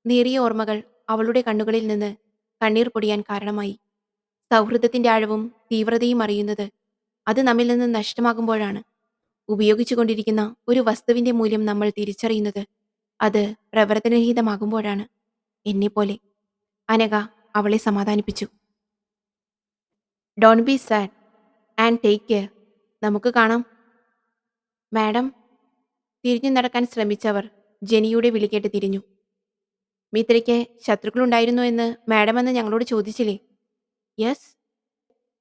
നേറിയ ഓർമ്മകൾ അവളുടെ കണ്ണുകളിൽ നിന്ന് കണ്ണീർ പൊടിയാൻ കാരണമായി. സൗഹൃദത്തിന്റെ ആഴവും തീവ്രതയും അറിയുന്നത് അത് നമ്മിൽ നിന്ന് നഷ്ടമാകുമ്പോഴാണ്. ഉപയോഗിച്ചുകൊണ്ടിരിക്കുന്ന ഒരു വസ്തുവിന്റെ മൂല്യം നമ്മൾ തിരിച്ചറിയുന്നത് അത് പ്രവർത്തനരഹിതമാകുമ്പോഴാണ്. എന്നെപ്പോലെ. അനഘ അവളെ സമാധാനിപ്പിച്ചു. Don't be sad and take care. നമുക്ക് കാണാം. മാഡം. തിരിഞ്ഞു നടക്കാൻ ശ്രമിച്ചവർ ജെനിയുടെ വിളികേട്ട് തിരിഞ്ഞു. മിത്രയ്ക്ക് ശത്രുക്കളുണ്ടായിരുന്നോ എന്ന് മാഡം എന്ന് ഞങ്ങളോട് ചോദിച്ചില്ലേ? യെസ്.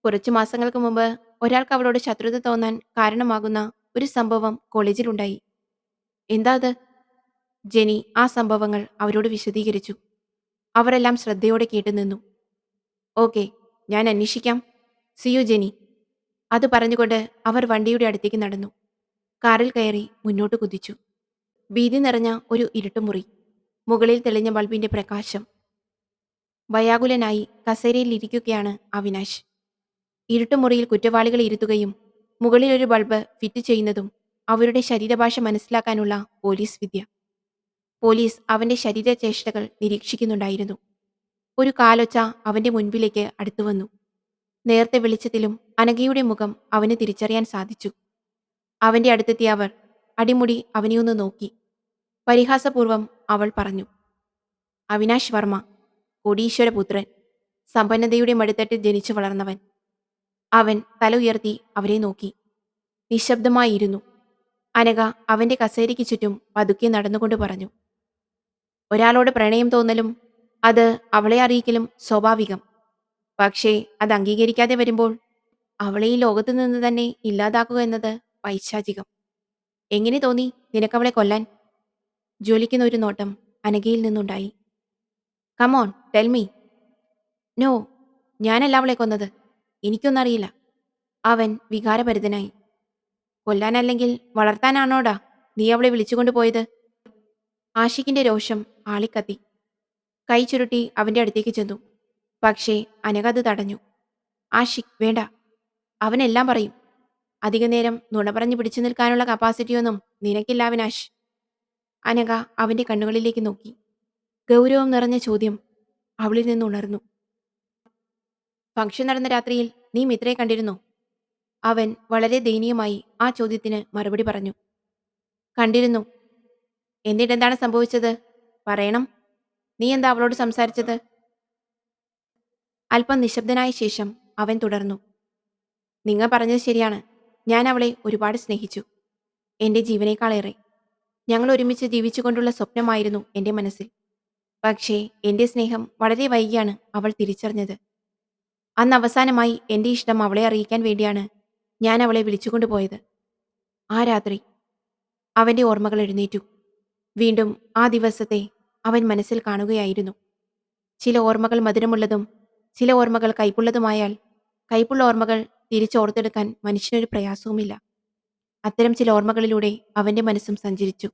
കുറച്ചു മാസങ്ങൾക്ക് മുമ്പ് ഒരാൾക്ക് അവളോട് ശത്രുത തോന്നാൻ കാരണമാകുന്ന ഒരു സംഭവം കോളേജിലുണ്ടായി. എന്താ അത്? ജെനി ആ സംഭവങ്ങൾ അവരോട് വിശദീകരിച്ചു. അവരെല്ലാം ശ്രദ്ധയോടെ കേട്ടുനിന്നു. ഓക്കെ, ഞാൻ അന്വേഷിക്കാം. സിയു ജെനി. അത് പറഞ്ഞുകൊണ്ട് അവർ വണ്ടിയുടെ അടുത്തേക്ക് നടന്നു. കാറിൽ കയറി മുന്നോട്ട് കുതിച്ചു. ഭീതി നിറഞ്ഞ ഒരു ഇരുട്ടുമുറി. മുകളിൽ തെളിഞ്ഞ ബൾബിന്റെ പ്രകാശം. ഭയാകുലനായി കസേരയിൽ ഇരിക്കുകയാണ് അവിനാശ്. ഇരുട്ടുമുറിയിൽ കുറ്റവാളികളെ ഇരുത്തുകയും മുകളിൽ ഒരു ബൾബ് ഫിറ്റ് ചെയ്യുന്നതും അവരുടെ ശരീരഭാഷ മനസ്സിലാക്കാനുള്ള പോലീസ് വിദ്യ. പോലീസ് അവന്റെ ശരീരചേഷ്ടകൾ നിരീക്ഷിക്കുന്നുണ്ടായിരുന്നു. ഒരു കാലൊച്ച അവന്റെ മുൻപിലേക്ക് അടുത്തു വന്നു. നേർത്ത വെളിച്ചത്തിലും അനഘയുടെ മുഖം അവന് തിരിച്ചറിയാൻ സാധിച്ചു. അവന്റെ അടുത്തെത്തിയ അവർ അടിമുടി അവനെയൊന്ന് നോക്കി. പരിഹാസപൂർവം അവൾ പറഞ്ഞു, അവിനാശ് വർമ്മ, കോടീശ്വരപുത്രൻ, സമ്പന്നതയുടെ മടിത്തട്ടിൽ ജനിച്ചു വളർന്നവൻ. അവൻ തല ഉയർത്തി അവരെ നോക്കി. നിശബ്ദമായിരുന്നു. അനഘ അവന്റെ കസേരയ്ക്ക് ചുറ്റും പതുക്കെ നടന്നുകൊണ്ട് പറഞ്ഞു, ഒരാളോട് പ്രണയം തോന്നലും അത് അവളെ അറിയിക്കലും സ്വാഭാവികം. പക്ഷേ അത് അംഗീകരിക്കാതെ വരുമ്പോൾ അവളെ ഈ ലോകത്തു നിന്ന് തന്നെ ഇല്ലാതാക്കുക എന്നത് പൈശാചികം. എങ്ങനെ തോന്നി നിനക്കവളെ കൊല്ലാൻ? ജ്വലിക്കുന്ന ഒരു നോട്ടം അനഘയിൽ നിന്നുണ്ടായി. Come on tell me. നോ, ഞാനല്ല അവളെ കൊന്നത്. എനിക്കൊന്നറിയില്ല. അവൻ വികാരഭരിതനായി. കൊല്ലാനല്ലെങ്കിൽ വളർത്താനാണോടാ നീ അവളെ വിളിച്ചുകൊണ്ടു പോയത്? ആഷിഖിന്റെ രോഷം ആളിക്കത്തി. കൈ ചുരുട്ടി അവന്റെ അടുത്തേക്ക് ചെന്നു. പക്ഷേ അനഘ അത് തടഞ്ഞു. ആഷിഖ് വേണ്ട, അവനെല്ലാം പറയും. അധികനേരം നുണ പറഞ്ഞു പിടിച്ചു നിൽക്കാനുള്ള കപ്പാസിറ്റിയൊന്നും നിനക്കില്ല അവിനാശ്. അനഘ അവന്റെ കണ്ണുകളിലേക്ക് നോക്കി. ഗൗരവം നിറഞ്ഞ ചോദ്യം അവളിൽ നിന്ന് ഉണർന്നു. ഫംഗ്ഷൻ നടന്ന രാത്രിയിൽ നീ മിത്രയെ കണ്ടിരുന്നോ? അവൻ വളരെ ദയനീയമായി ആ ചോദ്യത്തിന് മറുപടി പറഞ്ഞു. കണ്ടിരുന്നു. എന്നിട്ടെന്താണ് സംഭവിച്ചത്? പറയണം. നീ എന്താ അവളോട് സംസാരിച്ചത്? അല്പം നിശബ്ദനായ ശേഷം അവൻ തുടർന്നു. നിങ്ങൾ പറഞ്ഞത് ശരിയാണ്. ഞാൻ അവളെ ഒരുപാട് സ്നേഹിച്ചു. എന്റെ ജീവനേക്കാളേറെ. ഞങ്ങൾ ഒരുമിച്ച് ജീവിച്ചുകൊണ്ടുള്ള സ്വപ്നമായിരുന്നു എന്റെ മനസ്സിൽ. പക്ഷേ എന്റെ സ്നേഹം വളരെ വൈകിയാണ് അവൾ തിരിച്ചറിഞ്ഞത്. അന്ന് അവസാനമായി എന്റെ ഇഷ്ടം അവളെ അറിയിക്കാൻ വേണ്ടിയാണ് ഞാൻ അവളെ വിളിച്ചുകൊണ്ടുപോയത്. ആ രാത്രി. അവന്റെ ഓർമ്മകൾ എഴുന്നേറ്റു. വീണ്ടും ആ ദിവസത്തെ അവൻ മനസ്സിൽ കാണുകയായിരുന്നു. ചില ഓർമ്മകൾ മധുരമുള്ളതും ചില ഓർമ്മകൾ കൈപ്പുള്ളതുമായാൽ കൈപ്പുള്ള ഓർമ്മകൾ തിരിച്ചോർത്തെടുക്കാൻ മനുഷ്യനൊരു പ്രയാസവുമില്ല. അത്തരം ചില ഓർമ്മകളിലൂടെ അവന്റെ മനസ്സും സഞ്ചരിച്ചു.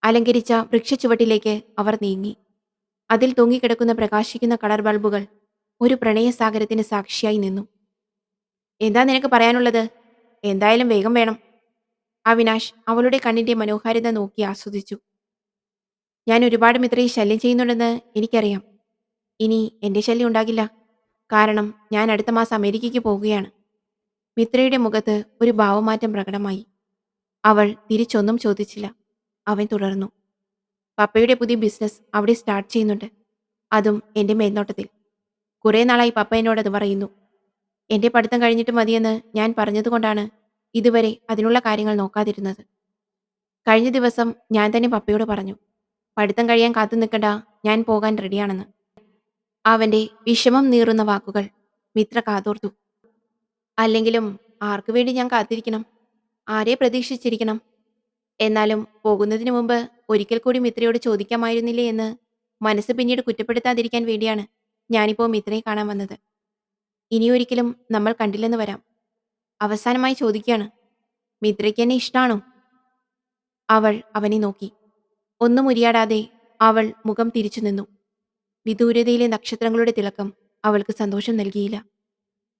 അലങ്കരിച്ച വൃക്ഷച്ചുവട്ടിലേക്ക് അവർ നീങ്ങി. അതിൽ തൂങ്ങിക്കിടക്കുന്ന പ്രകാശിക്കുന്ന കളർ ബൾബുകൾ ഒരു പ്രണയസാഗരത്തിന് സാക്ഷിയായി നിന്നു. എന്താ നിനക്ക് പറയാനുള്ളത്? എന്തായാലും വേഗം വേണം. അവിനാശ് അവളുടെ കണ്ണിന്റെ മനോഹാരിത നോക്കി ആസ്വദിച്ചു. ഞാൻ ഒരുപാട് മിത്രയെ ശല്യം ചെയ്യുന്നുണ്ടെന്ന് എനിക്കറിയാം. ഇനി എന്റെ ശല്യം ഉണ്ടാകില്ല. കാരണം ഞാൻ അടുത്ത മാസം അമേരിക്കയ്ക്ക് പോകുകയാണ്. മിത്രയുടെ മുഖത്ത് ഒരു ഭാവമാറ്റം പ്രകടമായി. അവൾ തിരിച്ചൊന്നും ചോദിച്ചില്ല. അവൻ തുടർന്നു. പപ്പയുടെ പുതിയ ബിസിനസ് അവിടെ സ്റ്റാർട്ട് ചെയ്യുന്നുണ്ട്. അതും എന്റെ മേൽനോട്ടത്തിൽ. കുറേ നാളായി പപ്പ എന്നോടത് പറയുന്നു. എന്റെ പഠിത്തം കഴിഞ്ഞിട്ട് മതിയെന്ന് ഞാൻ പറഞ്ഞതുകൊണ്ടാണ് ഇതുവരെ അതിനുള്ള കാര്യങ്ങൾ നോക്കാതിരുന്നത്. കഴിഞ്ഞ ദിവസം ഞാൻ തന്നെ പപ്പയോട് പറഞ്ഞു, പഠിത്തം കഴിയാൻ കാത്തു നിൽക്കണ്ട, ഞാൻ പോകാൻ റെഡിയാണെന്ന്. അവന്റെ വിഷമം നീറുന്ന വാക്കുകൾ മിത്ര കാതോർത്തു. അല്ലെങ്കിലും ആർക്കു വേണ്ടി ഞാൻ കാത്തിരിക്കണം? ആരെ പ്രതീക്ഷിച്ചിരിക്കണം? എന്നാലും പോകുന്നതിന് മുമ്പ് ഒരിക്കൽ കൂടി മിത്രയോട് ചോദിക്കാമായിരുന്നില്ലേ എന്ന് മനസ്സ് പിന്നീട് കുറ്റപ്പെടുത്താതിരിക്കാൻ വേണ്ടിയാണ് ഞാനിപ്പോൾ മിത്രയെ കാണാൻ വന്നത്. ഇനിയൊരിക്കലും നമ്മൾ കണ്ടില്ലെന്ന് വരാം. അവസാനമായി ചോദിക്കുകയാണ്, മിത്രയ്ക്ക് എന്നെ ഇഷ്ടാണോ? അവൾ അവനെ നോക്കി. ഒന്നും ഉരിയാടാതെ അവൾ മുഖം തിരിച്ചു നിന്നു. വിദൂരതയിലെ നക്ഷത്രങ്ങളുടെ തിളക്കം അവൾക്ക് സന്തോഷം നൽകിയില്ല.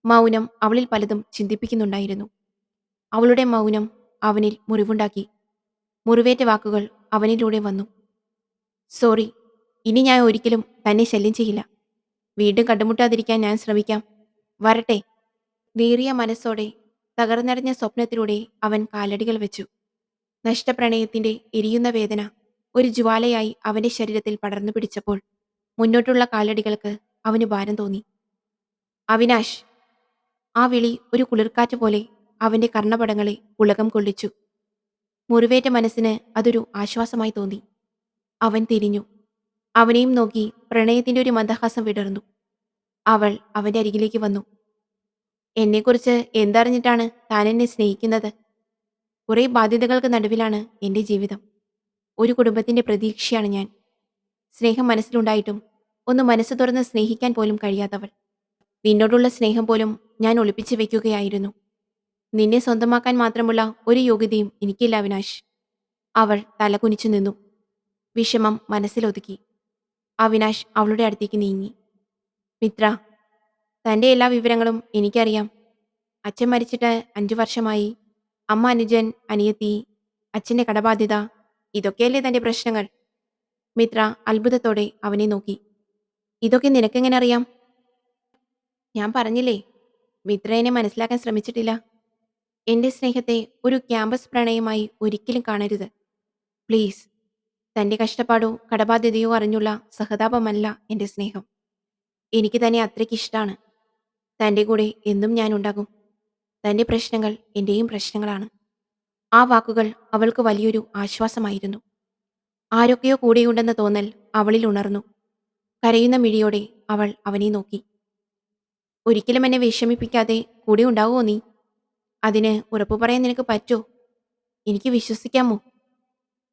മൗനം അവളിൽ പലതും ചിന്തിപ്പിക്കുന്നുണ്ടായിരുന്നു. അവളുടെ മൗനം അവനിൽ മുറിവുണ്ടാക്കി. മുറിവേറ്റ വാക്കുകൾ അവനിലൂടെ വന്നു. സോറി, ഇനി ഞാൻ ഒരിക്കലും തന്നെ ശല്യം ചെയ്യില്ല. വീണ്ടും കണ്ടുമുട്ടാതിരിക്കാൻ ഞാൻ ശ്രമിക്കാം. വരട്ടെ. നേറിയ മനസ്സോടെ തകർന്നടഞ്ഞ സ്വപ്നത്തിലൂടെ അവൻ കാലടികൾ വെച്ചു. നഷ്ടപ്രണയത്തിന്റെ എരിയുന്ന വേദന ഒരു ജ്വാലയായി അവന്റെ ശരീരത്തിൽ പടർന്നു പിടിച്ചപ്പോൾ മുന്നോട്ടുള്ള കാലടികൾക്ക് അവന് ഭാരം തോന്നി. അവിനാശ്! ആ വിളി ഒരു കുളിർക്കാറ്റ് പോലെ അവന്റെ കർണപടങ്ങളെ ഉലകം കൊള്ളിച്ചു. മുറിവേറ്റ മനസ്സിന് അതൊരു ആശ്വാസമായി തോന്നി. അവൻ തിരിഞ്ഞു. അവനെയും നോക്കി പ്രണയത്തിന്റെ ഒരു മന്ദഹാസം വിടർന്നു. അവൾ അവന്റെ അരികിലേക്ക് വന്നു. എന്നെക്കുറിച്ച് എന്തറിഞ്ഞിട്ടാണ് താൻ എന്നെ സ്നേഹിക്കുന്നത്? കുറേ ബാധ്യതകൾക്ക് നടുവിലാണ് എന്റെ ജീവിതം. ഒരു കുടുംബത്തിന്റെ പ്രതീക്ഷയാണ് ഞാൻ. സ്നേഹം മനസ്സിലുണ്ടായിട്ടും ഒന്ന് മനസ്സ് തുറന്ന് സ്നേഹിക്കാൻ പോലും കഴിയാത്തവൾ. നിന്നോടുള്ള സ്നേഹം പോലും ഞാൻ ഒളിപ്പിച്ചു വെക്കുകയായിരുന്നു. നിന്നെ സ്വന്തമാക്കാൻ മാത്രമുള്ള ഒരു യോഗ്യതയും എനിക്കില്ല അവിനാശ്. അവൾ തലകുനിച്ചു നിന്നു. വിഷമം മനസ്സിലൊതുക്കി. അവിനാശ് അവളുടെ അടുത്തേക്ക് നീങ്ങി. മിത്ര, തന്റെ എല്ലാ വിവരങ്ങളും എനിക്കറിയാം. അച്ഛൻ മരിച്ചിട്ട് 5 വർഷമായി. അമ്മ, അനുജൻ, അനിയത്തി, അച്ഛന്റെ കടബാധ്യത, ഇതൊക്കെയല്ലേ തന്റെ പ്രശ്നങ്ങൾ? മിത്ര അത്ഭുതത്തോടെ അവനെ നോക്കി. ഇതൊക്കെ നിനക്കെങ്ങനെ അറിയാം? ഞാൻ പറഞ്ഞില്ലേ, മിത്ര എന്നെ മനസ്സിലാക്കാൻ ശ്രമിച്ചിട്ടില്ല. എന്റെ സ്നേഹത്തെ ഒരു ക്യാമ്പസ് പ്രണയമായി ഒരിക്കലും കാണരുത്. പ്ലീസ്. തന്റെ കഷ്ടപ്പാടോ കടബാധ്യതയോ അറിഞ്ഞുള്ള സഹതാപമല്ല എന്റെ സ്നേഹം. എനിക്ക് തന്നെ അത്രയ്ക്കിഷ്ടാണ്. തന്റെ കൂടെ എന്നും ഞാനുണ്ടാകും. തന്റെ പ്രശ്നങ്ങൾ എന്റെയും പ്രശ്നങ്ങളാണ്. ആ വാക്കുകൾ അവൾക്ക് വലിയൊരു ആശ്വാസമായിരുന്നു. ആരൊക്കെയോ കൂടെയുണ്ടെന്ന തോന്നൽ അവളിൽ ഉണർന്നു. കരയുന്ന മിഴിയോടെ അവൾ അവനെ നോക്കി. ഒരിക്കലും എന്നെ വിഷമിപ്പിക്കാതെ കൂടെ ഉണ്ടാവുമോ നീ? അതിന് ഉറപ്പു പറയാൻ നിനക്ക് പറ്റോ? എനിക്ക് വിശ്വസിക്കാമോ?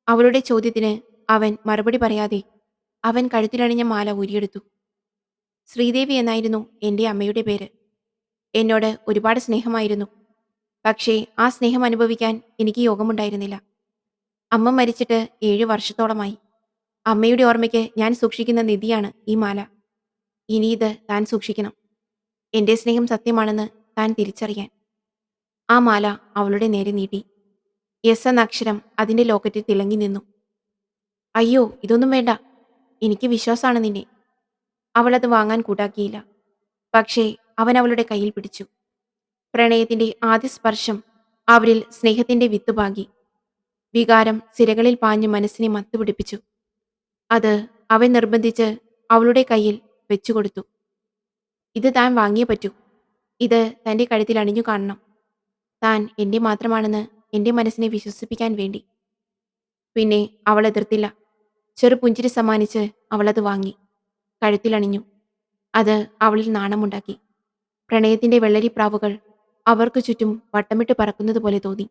അവളുടെ ചോദ്യത്തിന് അവൻ മറുപടി പറയാതെ അവൻ കഴുത്തിലണിഞ്ഞ മാല ഊരിയെടുത്തു. ശ്രീദേവി എന്നായിരുന്നു എൻ്റെ അമ്മയുടെ പേര്. എന്നോട് ഒരുപാട് സ്നേഹമായിരുന്നു. പക്ഷേ ആ സ്നേഹം അനുഭവിക്കാൻ എനിക്ക് യോഗമുണ്ടായിരുന്നില്ല. അമ്മ മരിച്ചിട്ട് 7 വർഷത്തോളമായി. അമ്മയുടെ ഓർമ്മയ്ക്ക് ഞാൻ സൂക്ഷിക്കുന്ന നിധിയാണ് ഈ മാല. ഇനി ഇത് താൻ സൂക്ഷിക്കണം. എന്റെ സ്നേഹം സത്യമാണെന്ന് താൻ തിരിച്ചറിയാൻ. ആ മാല അവളുടെ നേരെ നീട്ടി. യെസ് എന്ന അക്ഷരം അതിന്റെ ലോക്കറ്റിൽ തിളങ്ങി നിന്നു. അയ്യോ, ഇതൊന്നും വേണ്ട. എനിക്ക് വിശ്വാസമാണ് നിന്നെ. അവളത് വാങ്ങാൻ കൂട്ടാക്കിയില്ല. പക്ഷേ അവൻ അവളുടെ കയ്യിൽ പിടിച്ചു. പ്രണയത്തിന്റെ ആദ്യ സ്പർശം അവരിൽ സ്നേഹത്തിന്റെ വിത്ത് പാകി. വികാരം സിരകളിൽ പാഞ്ഞു മനസ്സിനെ മത്തുപിടിപ്പിച്ചു. അത് അവൻ നിർബന്ധിച്ച് അവളുടെ കയ്യിൽ വെച്ചുകൊടുത്തു. ഇത് താൻ വാങ്ങിയേ പറ്റൂ. ഇത് തന്റെ കഴുത്തിൽ അണിഞ്ഞു കാണണം. താൻ എന്റെ മാത്രമാണെന്ന് എന്റെ മനസ്സിനെ വിശ്വസിപ്പിക്കാൻ വേണ്ടി. പിന്നെ അവൾ എതിർത്തില്ല. ചെറു പുഞ്ചിരി സമ്മാനിച്ച് അവളത് വാങ്ങി. കഴുത്തിലണിഞ്ഞു. അത് അവളിൽ നാണമുണ്ടാക്കി. പ്രണയത്തിന്റെ വെള്ളരിപ്രാവുകൾ അവർക്ക് ചുറ്റും വട്ടമിട്ട് പറക്കുന്നത് പോലെ തോന്നി.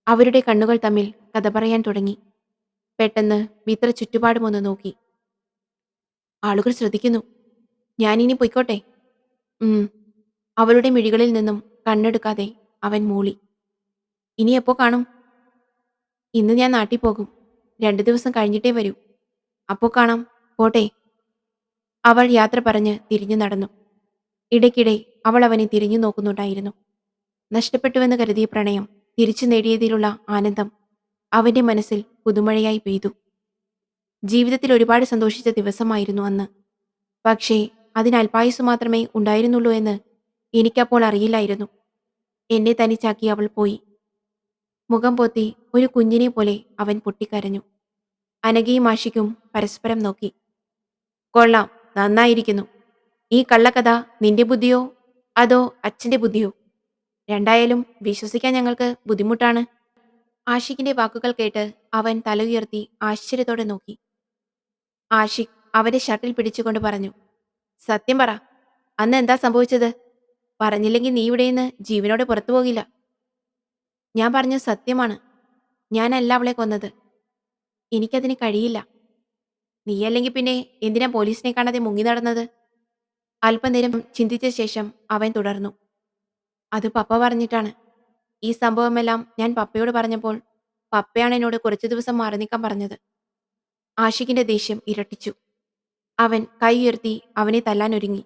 അവരുടെ കണ്ണുകൾ തമ്മിൽ കഥ പറയാൻ തുടങ്ങി. പെട്ടെന്ന് മിത്ര ചുറ്റുപാടുമൊന്ന് നോക്കി. ആളുകൾ ശ്രദ്ധിക്കുന്നു. ഞാനിനി പൊയ്ക്കോട്ടെ? ഉം. അവളുടെ മിഴികളിൽ നിന്നും കണ്ണെടുക്കാതെ അവൻ മൂളി. ഇനി എപ്പോ കാണും? ഇന്ന് ഞാൻ നാട്ടിൽ പോകും. 2 ദിവസം കഴിഞ്ഞിട്ടേ വരൂ. അപ്പോ കാണാം. പോട്ടെ. അവൾ യാത്ര പറഞ്ഞ് തിരിഞ്ഞു നടന്നു. ഇടയ്ക്കിടെ അവൾ അവനെ തിരിഞ്ഞു നോക്കുന്നുണ്ടായിരുന്നു. നഷ്ടപ്പെട്ടുവെന്ന് കരുതിയ പ്രണയം തിരിച്ചു നേടിയതിലുള്ള ആനന്ദം അവന്റെ മനസ്സിൽ പുതുമഴയായി പെയ്തു. ജീവിതത്തിൽ ഒരുപാട് സന്തോഷിച്ച ദിവസമായിരുന്നു അന്ന്. പക്ഷേ അതിന് അല്പായുസ് മാത്രമേ ഉണ്ടായിരുന്നുള്ളൂ എന്ന് എനിക്കപ്പോൾ അറിയില്ലായിരുന്നു. എന്നെ തനിച്ചാക്കി അവൾ പോയി. മുഖം പൊത്തി ഒരു കുഞ്ഞിനെ പോലെ അവൻ പൊട്ടിക്കരഞ്ഞു. അനഘയും ആഷിക്കും പരസ്പരം നോക്കി. കൊള്ളാം, നന്നായിരിക്കുന്നു. ഈ കള്ളക്കഥ നിന്റെ ബുദ്ധിയോ അതോ അച്ഛന്റെ ബുദ്ധിയോ? രണ്ടായാലും വിശ്വസിക്കാൻ ഞങ്ങൾക്ക് ബുദ്ധിമുട്ടാണ്. ആഷിഖിന്റെ വാക്കുകൾ കേട്ട് അവൻ തല ഉയർത്തി ആശ്ചര്യത്തോടെ നോക്കി. ആഷിഖ് അവന്റെ ഷർട്ടിൽ പിടിച്ചുകൊണ്ട് പറഞ്ഞു, സത്യം പറ, അന്ന് എന്താ സംഭവിച്ചത്? പറഞ്ഞില്ലെങ്കിൽ നീ ഇവിടെയിന്ന് ജീവനോടെ പുറത്തു പോകില്ല. ഞാൻ പറഞ്ഞത് സത്യമാണ്. ഞാനല്ല അവളെ കൊന്നത്. എനിക്കതിന് കഴിയില്ല. നീയല്ലെങ്കിൽ പിന്നെ എന്തിനാ പോലീസിനെ കാണാതെ മുങ്ങി നടന്നത്? അല്പനേരം ചിന്തിച്ച ശേഷം അവൻ തുടർന്നു. അത് പപ്പ പറഞ്ഞിട്ടാണ്. ഈ സംഭവമെല്ലാം ഞാൻ പപ്പയോട് പറഞ്ഞപ്പോൾ പപ്പയാണ് എന്നോട് കുറച്ചു ദിവസം മാറി നിൽക്കാൻ പറഞ്ഞത്. ആഷിഖിന്റെ ദേഷ്യം ഇരട്ടിച്ചു. അവൻ കൈ ഉയർത്തി അവനെ തല്ലാൻ ഒരുങ്ങി.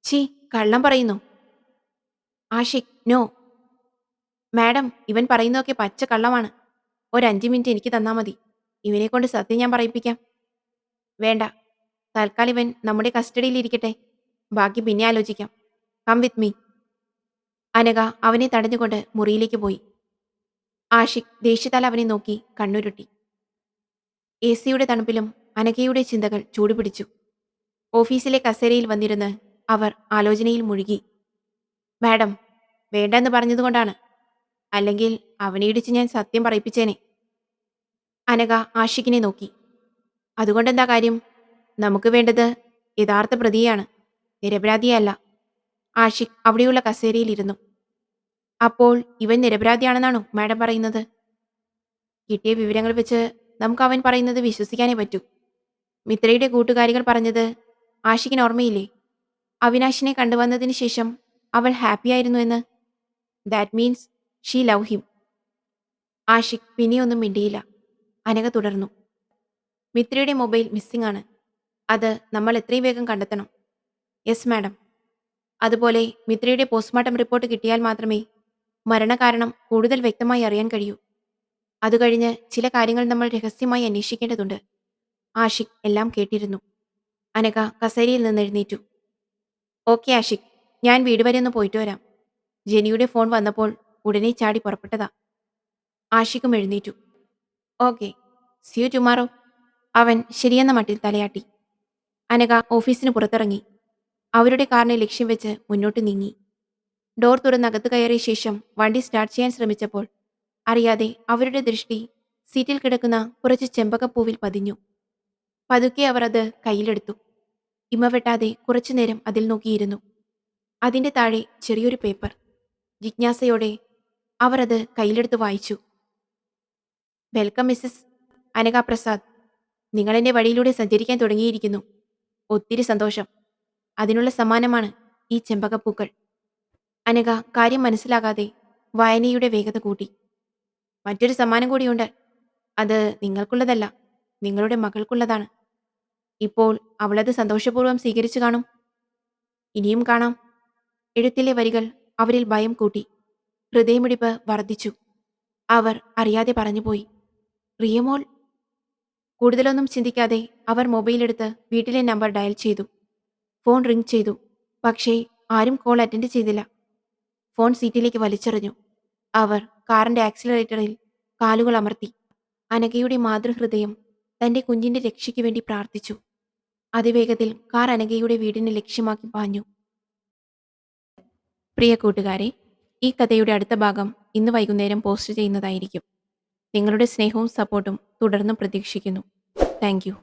ഛീ, കള്ളം പറയുന്നു. ആഷിഖ്, നോ. മാഡം, ഇവൻ പറയുന്നതൊക്കെ പച്ച കള്ളമാണ്. ഒരു 5 മിനിറ്റ് എനിക്ക് തന്നാ മതി. ഇവനെക്കൊണ്ട് സത്യം ഞാൻ പറയിപ്പിക്കാം. വേണ്ട, തൽക്കാലം ഇവൻ നമ്മുടെ കസ്റ്റഡിയിലിരിക്കട്ടെ. ബാക്കി പിന്നെ ആലോചിക്കാം. Come with me. അനഘ അവനെ തടഞ്ഞുകൊണ്ട് മുറിയിലേക്ക് പോയി. ആഷിഖ് ദേഷ്യത്താൽ അവനെ നോക്കി കണ്ണുരുട്ടി. എ സിയുടെ തണുപ്പിലും അനഘയുടെ ചിന്തകൾ ചൂടുപിടിച്ചു. ഓഫീസിലെ കസേരയിൽ വന്നിരുന്ന് അവർ ആലോചനയിൽ മുഴുകി. മാഡം, വേണ്ടെന്ന് പറഞ്ഞതുകൊണ്ടാണ്. അല്ലെങ്കിൽ അവനെ ഇടിച്ച് ഞാൻ സത്യം പറയിപ്പിച്ചേനെ. അനഘ ആഷിഖിനെ നോക്കി. അതുകൊണ്ടെന്താ കാര്യം? നമുക്ക് വേണ്ടത് യഥാർത്ഥ പ്രതിയെയാണ്, നിരപരാധിയല്ല. ആഷിഖ് അവിടെയുള്ള കസേരയിലിരുന്നു. അപ്പോൾ ഇവൻ നിരപരാധിയാണെന്നാണോ മാഡം പറയുന്നത്? കിട്ടിയ വിവരങ്ങൾ വെച്ച് നമുക്ക് അവൻ പറയുന്നത് വിശ്വസിക്കാനേ പറ്റൂ. മിത്രയുടെ കൂട്ടുകാരികൾ പറഞ്ഞത് ആഷിഖിന് ഓർമ്മയില്ലേ? അവിനാശിനെ കണ്ടുവന്നതിന് ശേഷം അവൾ ഹാപ്പിയായിരുന്നു എന്ന്. That means she love him. Ashiq പിന്നെയൊന്നും മിണ്ടിയില്ല. അനഘ തുടർന്നു. മിത്രയുടെ മൊബൈൽ മിസ്സിംഗ് ആണ്. അത് നമ്മൾ എത്രയും വേഗം കണ്ടെത്തണം. Yes madam. അതുപോലെ മിത്രയുടെ പോസ്റ്റ്മോർട്ടം റിപ്പോർട്ട് കിട്ടിയാൽ മാത്രമേ മരണകാരണം കൂടുതൽ വ്യക്തമായി അറിയാൻ കഴിയൂ. അതുകഴിഞ്ഞ് ചില കാര്യങ്ങൾ നമ്മൾ രഹസ്യമായി അന്വേഷിക്കേണ്ടതുണ്ട്. ആഷിഖ് എല്ലാം കേട്ടിരുന്നു. അനഘ കസേരയിൽ നിന്ന് എഴുന്നേറ്റു. ഓക്കെ ആഷിഖ്, ഞാൻ വീട് വരെ ഒന്ന് പോയിട്ട് വരാം. ജെനിയുടെ ഫോൺ വന്നപ്പോൾ ഉടനെ ചാടി പുറപ്പെട്ടതാ. ആഷിഖും എഴുന്നേറ്റു. Okay, C U tomorrow. അവൻ ശരിയെന്ന മട്ടിൽ തലയാട്ടി. അനഘ ഓഫീസിന് പുറത്തിറങ്ങി. അവരുടെ കാറിനെ ലക്ഷ്യം വെച്ച് മുന്നോട്ട് നീങ്ങി. ഡോർ തുറന്ന് അകത്ത് കയറിയ ശേഷം വണ്ടി സ്റ്റാർട്ട് ചെയ്യാൻ ശ്രമിച്ചപ്പോൾ അറിയാതെ അവരുടെ ദൃഷ്ടി സീറ്റിൽ കിടക്കുന്ന കുറച്ച് ചെമ്പകപ്പൂവിൽ പതിഞ്ഞു. പതുക്കെ അവർ അത് കയ്യിലെടുത്തു. ഇമ വെട്ടാതെ കുറച്ചുനേരം അതിൽ നോക്കിയിരുന്നു. അതിന്റെ താഴെ ചെറിയൊരു പേപ്പർ. ജിജ്ഞാസയോടെ അവർ അത് കയ്യിലെടുത്ത് വായിച്ചു. Welcome Mrs Anagha Prasad. നിങ്ങൾ എന്റെ വഴിയിലൂടെ സഞ്ചരിക്കാൻ തുടങ്ങിയിരിക്കുന്നു. ഒത്തിരി സന്തോഷം. അതിനുള്ള സമ്മാനമാണ് ഈ ചെമ്പകപ്പൂക്കൾ. അനഘ കാര്യം മനസ്സിലാകാതെ വായനയുടെ വേഗത കൂട്ടി. മറ്റൊരു സമ്മാനം കൂടിയുണ്ട്. അത് നിങ്ങൾക്കുള്ളതല്ല, നിങ്ങളുടെ മകൾക്കുള്ളതാണ്. ഇപ്പോൾ അവളത് സന്തോഷപൂർവ്വം സ്വീകരിച്ചു കാണും. ഇനിയും കാണാം. എഴുത്തിലെ വരികൾ അവരിൽ ഭയം കൂട്ടി. ഹൃദയമിടിപ്പ് വർദ്ധിച്ചു. അവർ അറിയാതെ പറഞ്ഞുപോയി, റിയമോൾ. കൂടുതലൊന്നും ചിന്തിക്കാതെ അവർ മൊബൈലെടുത്ത് വീട്ടിലെ നമ്പർ ഡയൽ ചെയ്തു. ഫോൺ റിംഗ് ചെയ്തു. പക്ഷേ ആരും കോൾ അറ്റൻഡ് ചെയ്തില്ല. ഫോൺ സീറ്റിലേക്ക് വലിച്ചെറിഞ്ഞു. അവർ കാറിന്റെ ആക്സിലറേറ്ററിൽ കാലുകൾ അമർത്തി. അനഘയുടെ മാതൃഹൃദയം തന്റെ കുഞ്ഞിന്റെ രക്ഷയ്ക്ക് വേണ്ടി പ്രാർത്ഥിച്ചു. അതിവേഗത്തിൽ കാർ അനഘയുടെ വീടിനെ ലക്ഷ്യമാക്കി പാഞ്ഞു. പ്രിയ കൂട്ടുകാരെ, ഈ കഥയുടെ അടുത്ത ഭാഗം ഇന്ന് വൈകുന്നേരം പോസ്റ്റ് ചെയ്യുന്നതായിരിക്കും. നിങ്ങളുടെ സ്നേഹവും സപ്പോർട്ടും തുടർന്നും പ്രതീക്ഷിക്കുന്നു. Thank you.